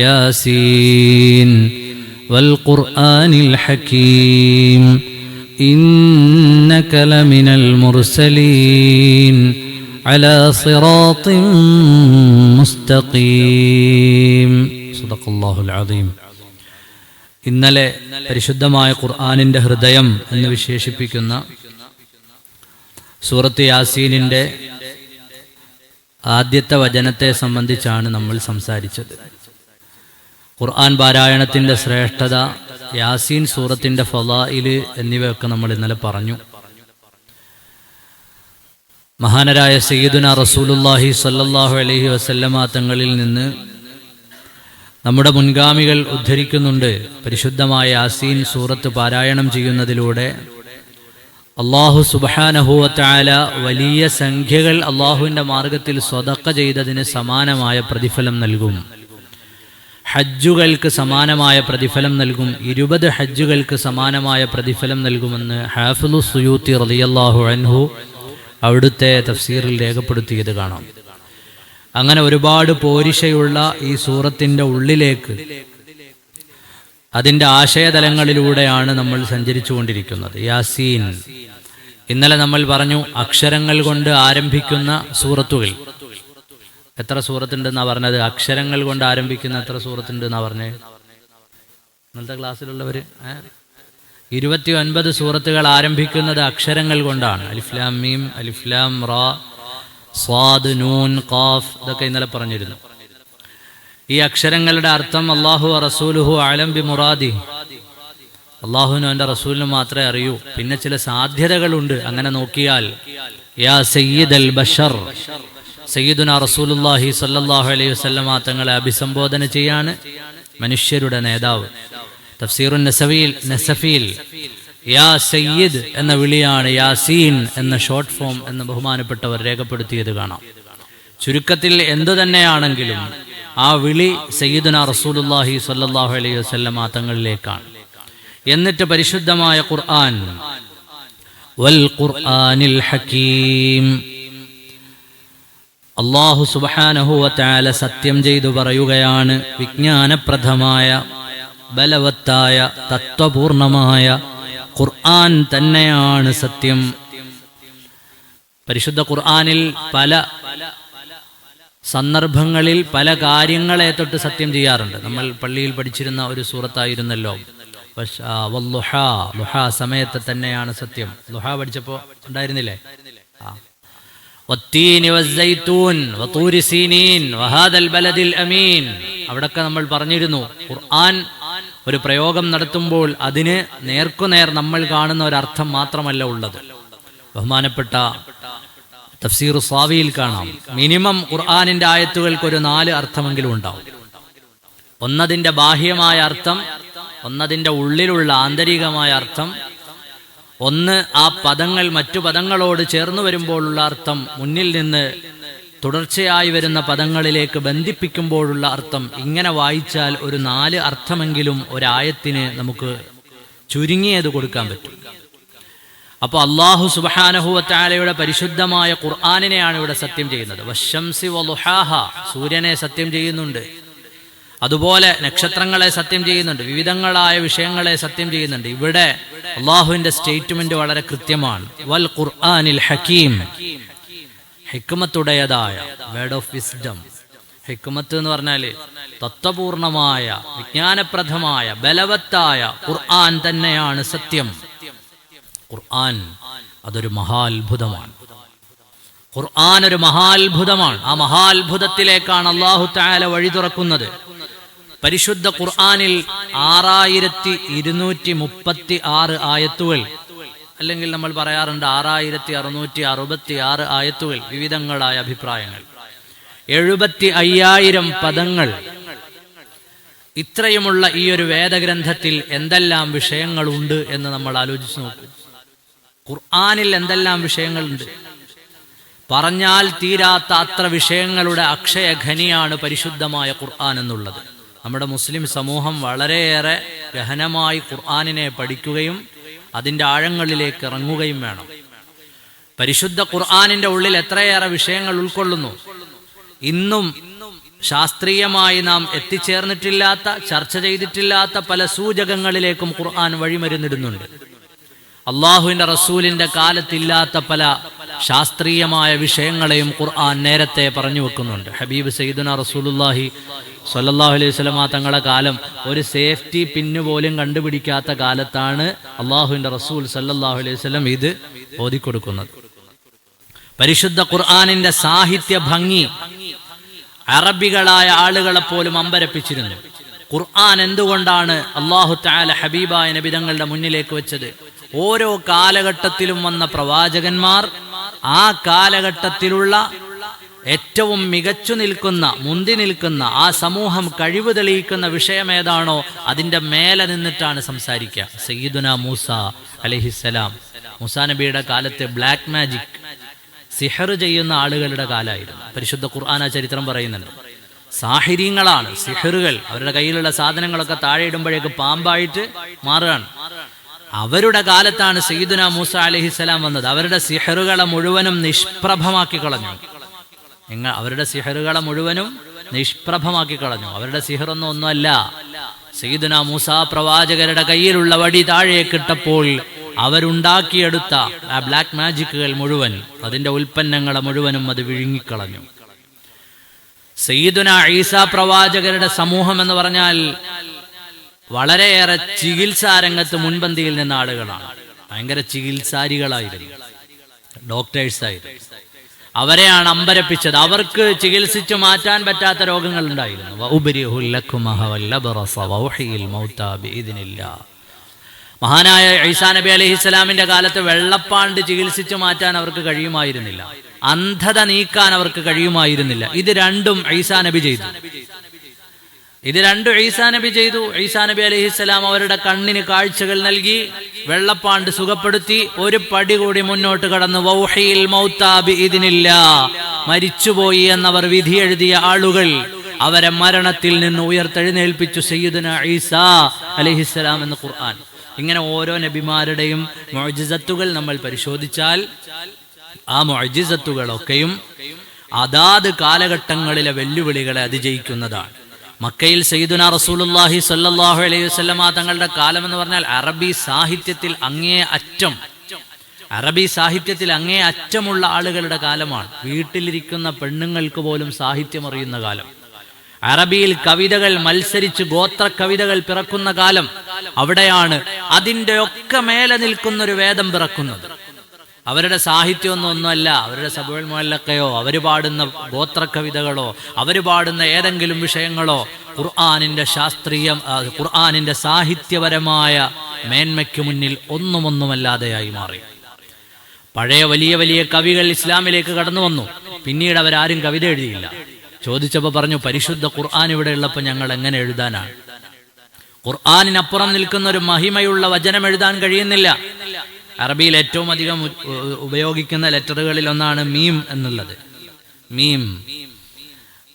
യാസീൻ വൽഖുർആനിൽ ഹകീം ഇന്നക ലമിനൽ മുർസലീൻ അലാ സിറാത്തിൻ മുസ്തഖീം. സദഖല്ലാഹുൽ അദീം. ഇന്നലെ പരിശുദ്ധമായ ഖുർആനിന്റെ ഹൃദയം എന്ന് വിശേഷിപ്പിക്കുന്ന സൂറത്ത് യാസീനിന്റെ ആദ്യത്തെ വചനത്തെ സംബന്ധിച്ചാണ് നമ്മൾ സംസാരിച്ചത്. ഖുർആൻ പാരായണത്തിന്റെ ശ്രേഷ്ഠത, യാസീൻ സൂറത്തിന്റെ ഫളായില് എന്നിവയൊക്കെ നമ്മൾ ഇന്നലെ പറഞ്ഞു. മഹാനരായ സയ്യിദുനാ റസൂലുള്ളാഹി സ്വല്ലല്ലാഹു അലൈഹി വസല്ലമ തങ്ങളിൽ നിന്ന് നമ്മുടെ മുൻഗാമികൾ ഉദ്ധരിക്കുന്നുണ്ട്, പരിശുദ്ധമായ യാസീൻ സൂറത്ത് പാരായണം ചെയ്യുന്നതിലൂടെ അല്ലാഹു സുബ്ഹാനഹു വ തആല വലിയ സംഖ്യകൾ അല്ലാഹുവിൻ്റെ മാർഗത്തിൽ സ്വതക്ക ചെയ്തതിന് സമാനമായ പ്രതിഫലം നൽകും. ഹജ്ജുകൾക്ക് സമാനമായ പ്രതിഫലം നൽകും. 20 ഹജ്ജുകൾക്ക് സമാനമായ പ്രതിഫലം നൽകുമെന്ന് ഹാഫിളു സുയൂത്തി റളിയല്ലാഹു അൻഹു അവിടുത്തെ തഫ്സീറിൽ രേഖപ്പെടുത്തിയത് കാണാം. അങ്ങനെ ഒരുപാട് പോരിശയുള്ള ഈ സൂറത്തിൻ്റെ ഉള്ളിലേക്ക്, അതിൻ്റെ ആശയതലങ്ങളിലൂടെയാണ് നമ്മൾ സഞ്ചരിച്ചു കൊണ്ടിരിക്കുന്നത്. യാസീൻ, ഇന്നലെ നമ്മൾ പറഞ്ഞു അക്ഷരങ്ങൾ കൊണ്ട് ആരംഭിക്കുന്ന സൂറത്തുകൾ. എത്ര സൂറത്തുണ്ടെന്നാ പറഞ്ഞത്? അക്ഷരങ്ങൾ കൊണ്ട് ആരംഭിക്കുന്ന എത്ര സൂറത്തുണ്ടെന്നാ പറഞ്ഞത് ഇന്നലത്തെ ക്ലാസ്സിലുള്ളവര്? 29 സൂറത്തുകൾ ആരംഭിക്കുന്നത് അക്ഷരങ്ങൾ കൊണ്ടാണ്. അലിഫ് ലാം മീം, അലിഫ് ലാം റാ, സ്വാദ്, നൂൻ, ഖാഫ്, ഇതൊക്കെ ഇന്നലെ പറഞ്ഞിരുന്നു. ഈ അക്ഷരങ്ങളുടെ അർത്ഥം അല്ലാഹു റസൂലുഹു അലം ബി മുറാദി, അള്ളാഹുവിനും അവൻ്റെ റസൂലിനും മാത്രമേ അറിയൂ. പിന്നെ ചില സാധ്യതകളുണ്ട്. അങ്ങനെ നോക്കിയാൽ യാ സയ്യിദൽ ബഷർ, സയ്യിദുനാ റസൂലുള്ളാഹി സ്വല്ലല്ലാഹു അലൈഹി വസല്ലമ തങ്ങളെ അഭിസംബോധന ചെയ്യാണ് മനുഷ്യരുടെ നേതാവ്. തഫ്സീറുൻ നസഫിയിൽ യാ സയ്യിദ് എന്ന വിളിയാണ് യാസീൻ എന്ന ഷോർട്ട് ഫോം എന്ന് ബഹുമാനപ്പെട്ടവർ രേഖപ്പെടുത്തിയത് കാണാം. ചുരുക്കത്തിൽ എന്തു തന്നെയാണെങ്കിലും ആ വിളി സയ്യിദുനാ റസൂലുള്ളാഹി സ്വല്ലല്ലാഹു അലൈഹി വസല്ലമ തങ്ങളിലേക്കാണ്. എന്നിട്ട് പരിശുദ്ധമായ ഖുർആൻ, വൽ ഖുർആനിൽ ഹകീം, അല്ലാഹു സുബ്ഹാനഹു വ തആല സത്യം ചെയ്തു പറയുകയാണ്, വിജ്ഞാനപ്രദമായ, ബലവത്തായ, തത്വപൂർണമായ ഖുർആൻ തന്നെയാണ് സത്യം. പരിശുദ്ധ ഖുർആനിൽ പല സന്ദർഭങ്ങളിൽ പല കാര്യങ്ങളെ തൊട്ട് സത്യം ചെയ്യാറുണ്ട്. നമ്മൾ പള്ളിയിൽ പഠിച്ചിരുന്ന ഒരു സൂറത്തായിരുന്നല്ലോ വല്ലുഹാ, ലുഹാ സമയത്ത് തന്നെയാണ് സത്യം. ലുഹാ പഠിച്ചപ്പോ ഉണ്ടായിരുന്നില്ലേ? വത്തീനി വസ്സൈത്തൂൻ വതൂരി സീനീൻ വഹാദൽ ബലദിൽ അമീൻ. അവിടൊക്കെ നമ്മൾ പറഞ്ഞിരുന്നു, ഖുർആൻ ഒരു പ്രയോഗം നടത്തുമ്പോൾ അതിന് നേർക്കുനേർ നമ്മൾ കാണുന്ന ഒരർത്ഥം മാത്രമല്ല ഉള്ളത്. ബഹുമാനപ്പെട്ട തഫ്സീർ സാവിയിൽ കാണാം, മിനിമം ഖുർആനിന്റെ ആയത്തുകൾക്ക് ഒരു 4 അർത്ഥമെങ്കിലും ഉണ്ടാവും. ഒന്നതിന്റെ ബാഹ്യമായ അർത്ഥം, ഒന്നതിന്റെ ഉള്ളിലുള്ള ആന്തരികമായ അർത്ഥം, ഒന്ന് ആ പദങ്ങൾ മറ്റു പദങ്ങളോട് ചേർന്ന് വരുമ്പോഴുള്ള അർത്ഥം, മുന്നിൽ നിന്ന് തുടർച്ചയായി വരുന്ന പദങ്ങളിലേക്ക് ബന്ധിപ്പിക്കുമ്പോഴുള്ള അർത്ഥം. ഇങ്ങനെ വായിച്ചാൽ ഒരു 4 അർത്ഥമെങ്കിലും ഒരായത്തിന് നമുക്ക് ചുരുങ്ങിയത് കൊടുക്കാൻ പറ്റും. അപ്പോൾ അല്ലാഹു സുബ്ഹാനഹു വ തആലയുടെ പരിശുദ്ധമായ ഖുർആനിനെയാണ് ഇവിടെ സത്യം ചെയ്യുന്നത്. വശംസി വളുഹാഹ, സൂര്യനെ സത്യം ചെയ്യുന്നുണ്ട്. അതുപോലെ നക്ഷത്രങ്ങളെ സത്യം ചെയ്യുന്നുണ്ട്. വിവിധങ്ങളായ വിഷയങ്ങളെ സത്യം ചെയ്യുന്നുണ്ട്. ഇവിടെ അല്ലാഹുവിന്റെ സ്റ്റേറ്റ്മെന്റ് വളരെ കൃത്യമാണ്. വൽ ഖുർആനിൽ ഹകീം, ഹിക്മത്തുടേതായ, വേർഡ് ഓഫ് വിസ്ഡം. ഹിക്മത്ത് എന്ന് പറഞ്ഞാല് തത്വപൂർണമായ, വിജ്ഞാനപ്രദമായ, ബലവത്തായ ഖുർആൻ തന്നെയാണ് സത്യം. ഖുർആൻ അതൊരു മഹാത്ഭുതമാണ്. ഖുർആൻ ഒരു മഹാത്ഭുതമാണ്. ആ മഹാത്ഭുതത്തിലേക്കാണ് അല്ലാഹു തആല വഴി തുറക്കുന്നത്. പരിശുദ്ധ ഖുർആനിൽ 6236 ആയത്തുകൾ, അല്ലെങ്കിൽ നമ്മൾ പറയാറുണ്ട് 6666 ആയത്തുകൾ, വിവിധങ്ങളായ അഭിപ്രായങ്ങൾ, 75,000 പദങ്ങൾ. ഇത്രയുമുള്ള ഈ ഒരു വേദഗ്രന്ഥത്തിൽ എന്തെല്ലാം വിഷയങ്ങളുണ്ട് എന്ന് നമ്മൾ ആലോചിച്ച് നോക്കൂ. ഖുർആനിൽ എന്തെല്ലാം വിഷയങ്ങളുണ്ട്? പറഞ്ഞാൽ തീരാത്ത അത്ര വിഷയങ്ങളുടെ അക്ഷയഖനിയാണ് പരിശുദ്ധമായ ഖുർആൻ എന്നുള്ളത്. നമ്മുടെ മുസ്ലിം സമൂഹം വളരെയേറെ ഗഹനമായി ഖുർആനിനെ പഠിക്കുകയും അതിൻ്റെ ആഴങ്ങളിലേക്ക് ഇറങ്ങുകയും വേണം. പരിശുദ്ധ ഖുർആനിന്റെ ഉള്ളിൽ എത്രയേറെ വിഷയങ്ങൾ ഉൾക്കൊള്ളുന്നു. ഇന്നും ശാസ്ത്രീയമായി നാം എത്തിച്ചേർന്നിട്ടില്ലാത്ത, ചർച്ച ചെയ്തിട്ടില്ലാത്ത പല സൂചകങ്ങളിലേക്കും ഖുർആൻ വഴിമരുന്നിടുന്നുണ്ട്. അള്ളാഹുവിന്റെ റസൂലിന്റെ കാലത്തില്ലാത്ത പല ശാസ്ത്രീയമായ വിഷയങ്ങളെയും ഖുർആൻ നേരത്തെ പറഞ്ഞു വെക്കുന്നുണ്ട്. ഹബീബ് സയ്യിദുനാ റസൂലുള്ളാഹി സ്വല്ലല്ലാഹു അലൈഹി വസല്ലമ തങ്ങളുടെ കാലം ഒരു സേഫ്റ്റി പിന്ന് പോലും കണ്ടുപിടിക്കാത്ത കാലത്താണ് അള്ളാഹുവിന്റെ റസൂൽ സല്ലല്ലാഹു അലൈഹി വസല്ലം ഇത് ഓതിക്കൊടുക്കുന്നത്. പരിശുദ്ധ ഖുർആനിന്റെ സാഹിത്യ ഭംഗി അറബികളായ ആളുകളെ പോലും അമ്പരപ്പിച്ചിരുന്നു. ഖുർആൻ എന്തുകൊണ്ടാണ് അല്ലാഹു തആല ഹബീബായ നബി തങ്ങളുടെ മുന്നിലേക്ക് വെച്ചത്? ഓരോ കാലഘട്ടത്തിലും വന്ന പ്രവാചകന്മാർ ആ കാലഘട്ടത്തിലുള്ള ഏറ്റവും മികച്ചു നിൽക്കുന്ന, മുന്തി നിൽക്കുന്ന, ആ സമൂഹം കഴിവ് തെളിയിക്കുന്ന വിഷയമേതാണോ അതിൻ്റെ മേലെ നിന്നിട്ടാണ് സംസാരിക്കുക. സയ്യിദുനാ മൂസ അലൈഹിസ്സലാം, മൂസാ നബിയുടെ കാലത്ത് ബ്ലാക്ക് മാജിക്, സിഹർ ചെയ്യുന്ന ആളുകളുടെ കാലമായിരുന്നു. പരിശുദ്ധ ഖുർആൻ ആ ചരിത്രം പറയുന്നുണ്ട്. സാഹിര്യങ്ങളാണ്, സിഹറുകൾ. അവരുടെ കയ്യിലുള്ള സാധനങ്ങളൊക്കെ താഴെ ഇടുമ്പോഴേക്ക് പാമ്പായിട്ട് മാറുകയാണ്. അവരുടെ കാലത്താണ് സയ്യിദുനാ മൂസ അലൈഹിസ്സലാം വന്നത്. അവരുടെ സിഹറുകളെ മുഴുവനും നിഷ്പ്രഭമാക്കി കളഞ്ഞു. അവരുടെ സിഹറുകളെ മുഴുവനും നിഷ്പ്രഭമാക്കി കളഞ്ഞു. അവരുടെ സിഹറൊന്നുമല്ല. സയ്യിദുനാ മൂസ പ്രവാചകരുടെ കയ്യിലുള്ള വടി താഴേക്കിട്ടപ്പോൾ അവരുണ്ടാക്കിയെടുത്ത ആ ബ്ലാക്ക് മാജിക്കുകൾ മുഴുവൻ, അതിന്റെ ഉൽപ്പന്നങ്ങളെ മുഴുവനും അത് വിഴുങ്ങിക്കളഞ്ഞു. സയ്യിദുനാ ഈസാ പ്രവാചകരുടെ സമൂഹം എന്ന് പറഞ്ഞാൽ വളരെയേറെ ചികിത്സാ രംഗത്ത് മുൻപന്തിയിൽ നിന്ന ആളുകളാണ്. ഭയങ്കര ചികിത്സാരികളായിരുന്നു, ഡോക്ടേഴ്സായിരുന്നു. അവരെയാണ് അമ്പരപ്പിച്ചത്. അവർക്ക് ചികിത്സിച്ചു മാറ്റാൻ പറ്റാത്ത രോഗങ്ങൾ ഉണ്ടായിരുന്നു. മഹാനായ ഈസാ നബി അലൈഹിസ്സലാമിന്റെ കാലത്ത് വെള്ളപ്പാണ്ട് ചികിത്സിച്ചു മാറ്റാൻ അവർക്ക് കഴിയുമായിരുന്നില്ല. അന്ധത നീക്കാൻ അവർക്ക് കഴിയുമായിരുന്നില്ല. ഇത് രണ്ടും ഈസാ നബി ചെയ്തു. ഈസാ നബി അലൈഹിസ്സലാം അവരുടെ കണ്ണിന് കാഴ്ചകൾ നൽകി, വെള്ളപ്പാണ്ട് സുഖപ്പെടുത്തി. ഒരു പടി കൂടി മുന്നോട്ട് കടന്നു. വൗഹിൽ മൗതാ ബിഇദ്നില്ലാ, മരിച്ചുപോയി എന്നവർ വിധി എഴുതിയ ആളുകൾ അവരെ മരണത്തിൽ നിന്ന് ഉയർത്തെഴുന്നേൽപ്പിച്ചു സയ്യിദുനാ ഈസാ അലൈഹിസ്സലാം എന്ന് ഖുർആൻ. ഇങ്ങനെ ഓരോ നബിമാരുടെയും മുഅ്ജിസത്തുകൾ നമ്മൾ പരിശോധിച്ചാൽ ആ മുഅ്ജിസത്തുകളൊക്കെയും അതാത് കാലഘട്ടങ്ങളിലെ വെല്ലുവിളികളെ അതിജയിക്കുന്നതാണ്. മക്കയിൽ സയ്യിദുനാ റസൂലുള്ളാഹി സ്വല്ലല്ലാഹു അലൈഹി വസല്ലമ തങ്ങളുടെ കാലം എന്ന് പറഞ്ഞാൽ അറബി സാഹിത്യത്തിൽ അങ്ങേ അറ്റമുള്ള ആളുകളുടെ കാലമാണ്. വീട്ടിലിരിക്കുന്ന പെണ്ണുങ്ങൾക്ക് പോലും സാഹിത്യം അറിയുന്ന കാലം. അറബിയിൽ കവിതകൾ മത്സരിച്ച് ഗോത്ര കവിതകൾ പിറക്കുന്ന കാലം. അവിടെയാണ് അതിൻ്റെ ഒക്കെ മേലെ നിൽക്കുന്നൊരു വേദം പിറക്കുന്നത്. അവരുടെ സാഹിത്യമൊന്നുമല്ല, അവരുടെ സബുൽ മുഅല്ലഖയോ അവർ പാടുന്ന ഗോത്ര കവിതകളോ അവർ പാടുന്ന ഏതെങ്കിലും വിഷയങ്ങളോ ഖുർആനിന്റെ സാഹിത്യപരമായ മേന്മയ്ക്ക് മുന്നിൽ ഒന്നുമല്ലാതെയായി മാറി. പഴയ വലിയ വലിയ കവികൾ ഇസ്ലാമിലേക്ക് കടന്നു വന്നു. പിന്നീട് അവരാരും കവിത എഴുതിയില്ല. ചോദിച്ചപ്പോൾ പറഞ്ഞു, പരിശുദ്ധ ഖുർആൻ ഇവിടെ ഉള്ളപ്പോൾ ഞങ്ങൾ എങ്ങനെ എഴുതാനാണ്? ഖുർആനിനപ്പുറം നിൽക്കുന്ന ഒരു മഹിമയുള്ള വചനം എഴുതാൻ കഴിയുന്നില്ല. അറബിയിൽ ഏറ്റവും അധികം ഉപയോഗിക്കുന്ന ലെറ്ററുകളിൽ ഒന്നാണ് മീം എന്നുള്ളത്. മീം,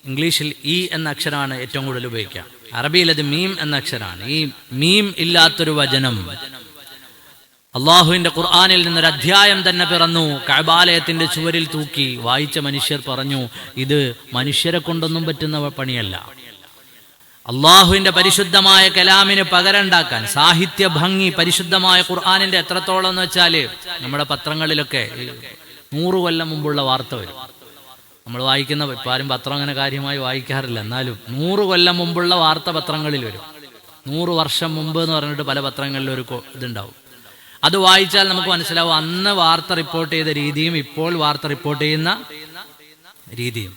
ഇംഗ്ലീഷിൽ ഇ എന്ന അക്ഷരമാണ് ഏറ്റവും കൂടുതൽ ഉപയോഗിക്കുക. അറബിയിൽ അത് മീം എന്ന അക്ഷരമാണ്. ഈ മീം ഇല്ലാത്തൊരു വചനം അള്ളാഹുവിന്റെ ഖുർആനിൽ നിന്നൊരു അധ്യായം തന്നെ പിറന്നു. കഅബാലയത്തിന്റെ ചുവരിൽ തൂക്കി. വായിച്ച മനുഷ്യർ പറഞ്ഞു, ഇത് മനുഷ്യരെ കൊണ്ടൊന്നും പറ്റുന്ന പണിയല്ല. അള്ളാഹുവിന്റെ പരിശുദ്ധമായ കലാമിന് പകരണ്ടാക്കാൻ സാഹിത്യ ഭംഗി പരിശുദ്ധമായ ഖുർആനിന്റെ എത്രത്തോളം എന്ന് വെച്ചാൽ നമ്മുടെ പത്രങ്ങളിലൊക്കെ 100 കൊല്ലം മുമ്പുള്ള വാർത്ത വരും. നമ്മൾ വായിക്കുന്ന, ഇപ്പം ആരും പത്രം അങ്ങനെ കാര്യമായി വായിക്കാറില്ല, എന്നാലും 100 കൊല്ലം മുമ്പുള്ള വാർത്ത പത്രങ്ങളിൽ വരും. 100 വർഷം മുമ്പ് എന്ന് പറഞ്ഞിട്ട് പല പത്രങ്ങളിലും ഒരു ഇതുണ്ടാവും. അത് വായിച്ചാൽ നമുക്ക് മനസ്സിലാവും അന്ന് വാർത്ത റിപ്പോർട്ട് ചെയ്ത രീതിയും ഇപ്പോൾ വാർത്ത റിപ്പോർട്ട് ചെയ്യുന്ന രീതിയും.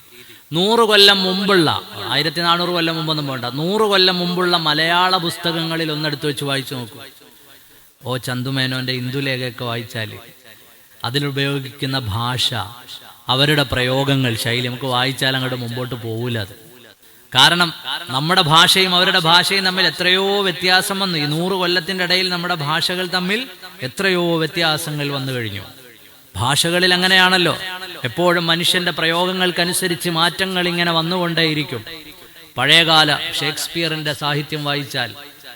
100 കൊല്ലം മുമ്പുള്ള, 1400 കൊല്ലം മുമ്പൊന്നും വേണ്ട, 100 കൊല്ലം മുമ്പുള്ള മലയാള പുസ്തകങ്ങളിൽ ഒന്നെടുത്ത് വെച്ച് വായിച്ചു നോക്കൂ. ഓ ചന്തുമേനോന്റെ ഇന്ദുലേഖയൊക്കെ വായിച്ചാൽ അതിലുപയോഗിക്കുന്ന ഭാഷ, അവരുടെ പ്രയോഗങ്ങൾ, ശൈലി നമുക്ക് വായിച്ചാൽ അങ്ങോട്ട് മുമ്പോട്ട് പോകില്ല. അത് കാരണം നമ്മുടെ ഭാഷയും അവരുടെ ഭാഷയും തമ്മിൽ എത്രയോ വ്യത്യാസം വന്നു. ഈ 100 കൊല്ലത്തിന്റെ ഇടയിൽ നമ്മുടെ ഭാഷകൾ തമ്മിൽ എത്രയോ വ്യത്യാസങ്ങൾ വന്നു കഴിഞ്ഞു. ഭാഷകളിൽ അങ്ങനെയാണല്ലോ, എപ്പോഴും മനുഷ്യന്റെ പ്രയോഗങ്ങൾക്കനുസരിച്ച് മാറ്റങ്ങൾ ഇങ്ങനെ വന്നുകൊണ്ടേയിരിക്കും. പഴയകാല ഷേക്സ്പിയറിന്റെ സാഹിത്യം വായിച്ചാൽ,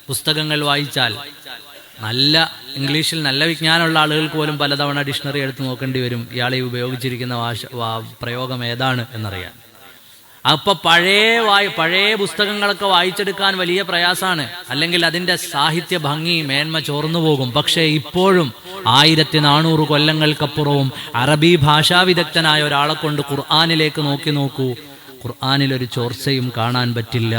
പുസ്തകങ്ങൾ വായിച്ചാൽ, നല്ല ഇംഗ്ലീഷിൽ നല്ല വിജ്ഞാനമുള്ള ആളുകൾക്ക് പോലും പലതവണ ഡിക്ഷണറി എടുത്ത് നോക്കേണ്ടി വരും ഇയാളെ ഉപയോഗിച്ചിരിക്കുന്ന പ്രയോഗം ഏതാണ് എന്നറിയാൻ. അപ്പൊ പഴയ പുസ്തകങ്ങളൊക്കെ വായിച്ചെടുക്കാൻ വലിയ പ്രയാസമാണ്, അല്ലെങ്കിൽ അതിന്റെ സാഹിത്യ ഭംഗി മേന്മ ചോർന്നു പോകും. പക്ഷേ ഇപ്പോഴും 1400 കൊല്ലങ്ങൾക്കപ്പുറവും അറബി ഭാഷാ വിദഗ്ധനായ ഒരാളെ കൊണ്ട് ഖുർആനിലേക്ക് നോക്കൂ, ഖുർആനിൽ ഒരു ചോർച്ചയും കാണാൻ പറ്റില്ല.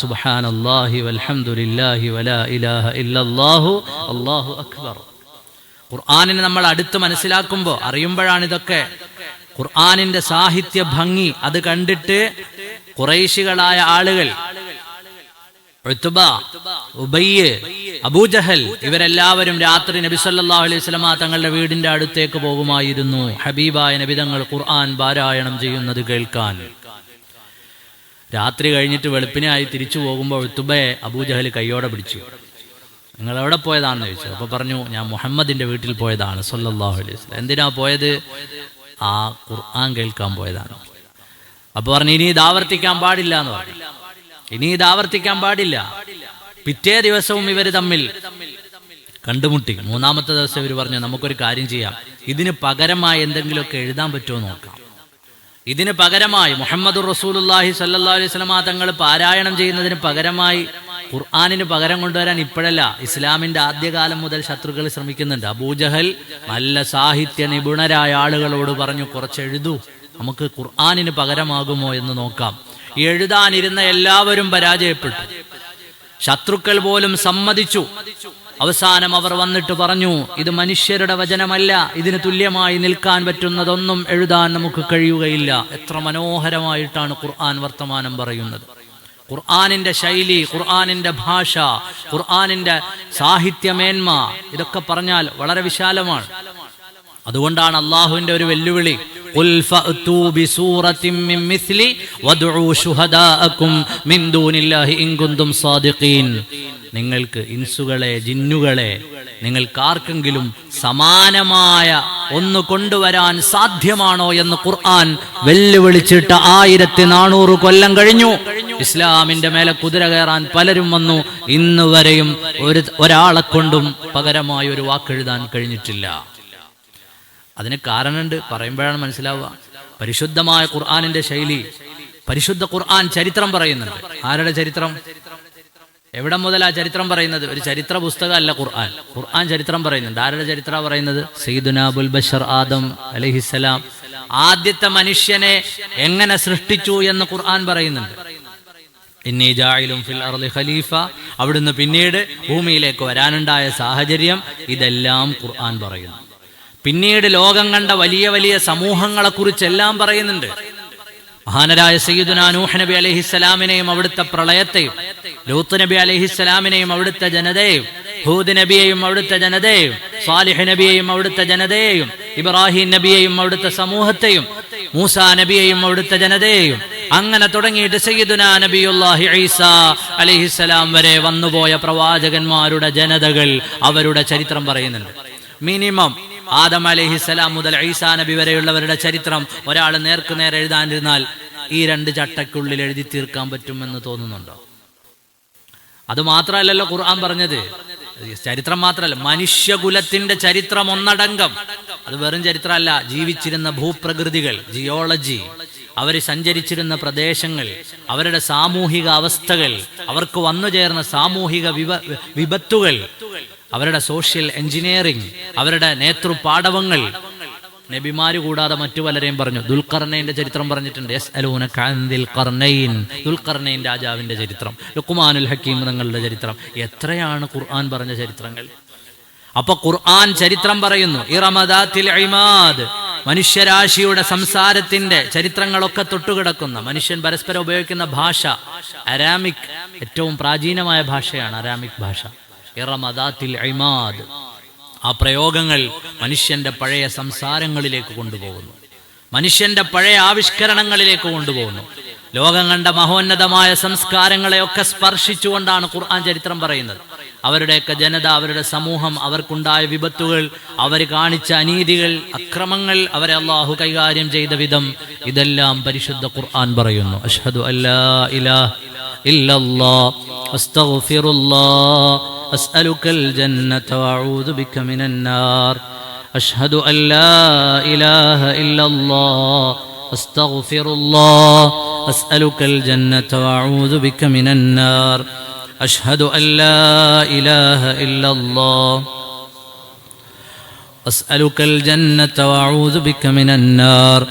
സുബ്ഹാനല്ലാഹി വൽഹംദുലില്ലാഹി വലാ ഇലാഹ ഇല്ലല്ലാഹു അല്ലാഹു അക്ബർ. ഖുർആനിനെ നമ്മൾ അടുത്ത് മനസ്സിലാക്കുമ്പോൾ അറിയുമ്പോഴാണിതൊക്കെ. ഖുർആനിന്റെ സാഹിത്യ ഭംഗി അത് കണ്ടിട്ട് ഖുറൈശികളായ ആളുകൾ, ഉത്ബ, ഉബയ്യ്, അബൂജഹൽ, ഇവരെല്ലാവരും രാത്രി നബി സല്ലല്ലാഹു അലൈഹി വസല്ലമ തങ്ങളുടെ വീടിന്റെ അടുത്തേക്ക് പോകുമായിരുന്നു, ഹബീബായ നബി തങ്ങൾ ഖുർആൻ പാരായണം ചെയ്യുന്നത് കേൾക്കാൻ. രാത്രി കഴിഞ്ഞിട്ട് വെളുപ്പിനായി തിരിച്ചു പോകുമ്പോൾ ഉത്ബയെ അബൂജഹൽ കൈയോടെ പിടിച്ചു. നിങ്ങൾ എവിടെ പോയതാണെന്ന് ചോദിച്ചു. അപ്പൊ പറഞ്ഞു, ഞാൻ മുഹമ്മദിന്റെ വീട്ടിൽ പോയതാണ് സല്ലല്ലാഹു അലൈഹി വസല്ലം. എന്തിനാ പോയത്? ആ ഖുർആൻ കേൾക്കാൻ പോയതാണ്. അപ്പൊ പറഞ്ഞു, ഇനി ഇത് ആവർത്തിക്കാൻ പാടില്ല എന്ന് പറഞ്ഞു. ഇനി ഇത് ആവർത്തിക്കാൻ പാടില്ല. പിറ്റേ ദിവസവും ഇവർ തമ്മിൽ കണ്ടുമുട്ടി. മൂന്നാമത്തെ ദിവസം ഇവർ പറഞ്ഞു, നമുക്കൊരു കാര്യം ചെയ്യാം, ഇതിന് പകരമായി എന്തെങ്കിലുമൊക്കെ എഴുതാൻ പറ്റുമോ നോക്കാം. ഇതിന് പകരമായി മുഹമ്മദുർ റസൂലുള്ളാഹി സ്വല്ലല്ലാഹു അലൈഹി വസല്ലം തങ്ങൾ പാരായണം ചെയ്യുന്നതിന് പകരമായി ഖുർആനിന് പകരം കൊണ്ടുവരാൻ ഇപ്പോഴല്ല, ഇസ്ലാമിന്റെ ആദ്യകാലം മുതൽ ശത്രുക്കൾ ശ്രമിക്കുന്നുണ്ട്. അബൂജഹൽ നല്ല സാഹിത്യ നിപുണരായ ആളുകളോട് പറഞ്ഞു, കുറച്ച് എഴുതൂ, നമുക്ക് ഖുർആനിന് പകരമാകുമോ എന്ന് നോക്കാം. എഴുതാനിരുന്ന എല്ലാവരും പരാജയപ്പെട്ടു. ശത്രുക്കൾ പോലും സമ്മതിച്ചു. അവസാനം അവർ വന്നിട്ട് പറഞ്ഞു, ഇത് മനുഷ്യരുടെ വചനമല്ല, ഇതിന് തുല്യമായി നിൽക്കാൻ പറ്റുന്നതൊന്നും എഴുതാൻ നമുക്ക് കഴിയുകയില്ല. എത്ര മനോഹരമായിട്ടാണ് ഖുർആൻ വർത്തമാനം പറയുന്നത്. ഖുർആനിന്റെ ശൈലി, ഖുർആനിന്റെ ഭാഷ, ഖുർആനിന്റെ സാഹിത്യമേന്മ, ഇതൊക്കെ പറഞ്ഞാൽ വളരെ വിശാലമാണ്. അതുകൊണ്ടാണ് അള്ളാഹുവിന്റെ ഒരു വെല്ലുവിളി, ഖുൽ ഫഅ്തൂ ബിസൂറത്തിൻ മിൻ മിസ്ലി വദ്ഉ ശുഹദാഅകും മിൻ ദൂനില്ലാഹി ഇൻ കുന്തും സാദിഖീൻ. നിങ്ങൾക്ക് ഇൻസുകളെ, ജിന്നുകളെ, നിങ്ങൾക്കാർക്കെങ്കിലും സമാനമായ ഒന്ന് കൊണ്ടുവരാൻ സാധ്യമാണോ എന്ന് ഖുർആൻ വെല്ലുവിളിച്ചിട്ട് 1400 കൊല്ലം കഴിഞ്ഞു. ഇസ്ലാമിന്റെ മേലെ കുതിര കയറാൻ പലരും വന്നു. ഇന്ന് വരെയും ഒരാളെ കൊണ്ടും പകരമായി ഒരു വാക്കെഴുതാൻ കഴിഞ്ഞിട്ടില്ല. അതിന് കാരണമുണ്ട്, പറയുമ്പോഴാണ് മനസ്സിലാവുക. പരിശുദ്ധമായ ഖുർആനിന്റെ ശൈലി, പരിശുദ്ധ ഖുർആൻ ചരിത്രം പറയുന്നുണ്ട്. ആരുടെ ചരിത്രം? എവിടെ മുതലാ ചരിത്രം പറയുന്നത്? ഒരു ചരിത്ര പുസ്തകമല്ല ഖുർആൻ. ഖുർആൻ ചരിത്രം പറയുന്നുണ്ട്. ആരുടെ ചരിത്രം പറയുന്നത്? സയ്യിദുനാ അബുൽ ബശർ ആദം അലൈഹിസ്സലാം, ആദ്യത്തെ മനുഷ്യനെ എങ്ങനെ സൃഷ്ടിച്ചു എന്ന് ഖുർആൻ പറയുന്നുണ്ട്. ഇന്നി ജാഇലുൻ ഫിൽ അർളി ഖലീഫ, അവിടുന്ന് പിന്നീട് ഭൂമിയിലേക്ക് വരാനുണ്ടായ സാഹചര്യം, ഇതെല്ലാം ഖുർആൻ പറയുന്നു. പിന്നീട് ലോകം കണ്ട വലിയ വലിയ സമൂഹങ്ങളെ കുറിച്ചെല്ലാം പറയുന്നുണ്ട്. മഹാനരായ സയ്യിദുനാ നൂഹ് നബി അലൈഹിസ്സലാമിനെയും അവിടുത്തെ പ്രളയത്തെയും, ലൂത്ത് നബി അലൈഹിസ്സലാമിനെയും അവിടുത്തെ ജനതയെയും, ഹൂദ് നബിയെയും അവിടുത്തെ ജനതയെയും, സാലിഹ് നബിയെയും അവിടുത്തെ ജനതയെയും, ഇബ്രാഹിം നബിയെയും അവിടുത്തെ സമൂഹത്തെയും, മൂസാ നബിയെയും അവിടുത്തെ ജനതയെയും, അങ്ങനെ തുടങ്ങിയിട്ട് സയ്യിദുനാ നബിയുല്ലാഹി ഈസാ അലൈഹിസ്സലാം വരെ വന്നുപോയ പ്രവാചകന്മാരുടെ ജനതകൾ, അവരുടെ ചരിത്രം പറയുന്നുണ്ട്. മിനിമം ആദം അലൈഹിസ്സലാം മുതൽ ഈസാ നബി വരെയുള്ളവരുടെ ചരിത്രം ഒരാൾ നേർക്കുനേരെ എഴുതാനിരുന്നാൽ ഈ 2 ചട്ടക്കുള്ളിൽ എഴുതി തീർക്കാൻ പറ്റുമെന്ന് തോന്നുന്നുണ്ടോ? അത് മാത്രമല്ലല്ലോ ഖുർആൻ പറഞ്ഞത്. ചരിത്രം മാത്രമല്ല, മനുഷ്യകുലത്തിന്റെ ചരിത്രം ഒന്നടങ്കം. അത് വെറും ചരിത്രമല്ല, ജീവിച്ചിരുന്ന ഭൂപ്രകൃതികൾ, ജിയോളജി, അവർ സഞ്ചരിച്ചിരുന്ന പ്രദേശങ്ങൾ, അവരുടെ സാമൂഹിക അവസ്ഥകൾ, അവർക്ക് വന്നുചേർന്ന സാമൂഹിക വിപത്തുകൾ, അവരുടെ സോഷ്യൽ എഞ്ചിനീയറിംഗ്, അവരുടെ നേതൃപാടവങ്ങൾ. നബിമാര് കൂടാതെ മറ്റു പലരെയും പറഞ്ഞു. ദുൽഖർനൈന്റെ ചരിത്രം പറഞ്ഞിട്ടുണ്ട്. യസ്അലൂനക അൻ ദുൽഖർനൈൻ, ദുൽഖർനൈൻ രാജാവിന്റെ ചരിത്രം, ലുഖ്മാനുൽ ഹക്കീം തങ്ങളുടെ ചരിത്രം. എത്രയാണ് ഖുർആൻ പറഞ്ഞ ചരിത്രങ്ങൾ? അപ്പൊ ഖുർആൻ ചരിത്രം പറയുന്നു. ഇറമദാത്തിൽ ഇമാദ്, മനുഷ്യരാശിയുടെ സംസാരത്തിന്റെ ചരിത്രങ്ങളൊക്കെ തൊട്ടുകിടക്കുന്ന, മനുഷ്യൻ പരസ്പരം ഉപയോഗിക്കുന്ന ഭാഷ അരാമിക്, ഏറ്റവും പ്രാചീനമായ ഭാഷയാണ് അരാമിക് ഭാഷ. ഇറമദാത്തിൽ ഇമാദ്, ആ പ്രയോഗങ്ങൾ മനുഷ്യന്റെ പഴയ സംസാരങ്ങളിലേക്ക് കൊണ്ടുപോകുന്നു, മനുഷ്യന്റെ പഴയ ആവിഷ്കരണങ്ങളിലേക്ക് കൊണ്ടുപോകുന്നു. ലോകം കണ്ട മഹോന്നതമായ സംസ്കാരങ്ങളെയൊക്കെ സ്പർശിച്ചുകൊണ്ടാണ് ഖുർആൻ ചരിത്രം പറയുന്നത്. അവരുടെയൊക്കെ ജനത, അവരുടെ സമൂഹം, അവർക്കുണ്ടായ വിപത്തുകൾ, അവർ കാണിച്ച അനീതികൾ, അക്രമങ്ങൾ, അവരെ അല്ലാഹു കൈകാര്യം ചെയ്ത വിധം, ഇതെല്ലാം പരിശുദ്ധ ഖുർആൻ പറയുന്നു. അഷ്ഹദു അല്ലാ ഇലാഹ ഇല്ലല്ലാഹ് അസ്തഗ്ഫിറുല്ലാഹ് അസ്അലുകൽ ജന്നത വഅഊദു ബിക മിനൻ നാർ. അഷ്ഹദു അല്ലാ ഇലാഹ ഇല്ലല്ലാഹ് അസ്തഗ്ഫിറുല്ലാഹ് അസ്അലുക്കൽ ജന്നത വഅഊദു ബിക മിനൻ നാർ അഷ്ഹദു അൻ ലാ ഇലാഹ ഇല്ലല്ലാഹ് അസ്അലുക്കൽ ജന്നത വഅഊദു ബിക മിനൻ നാർ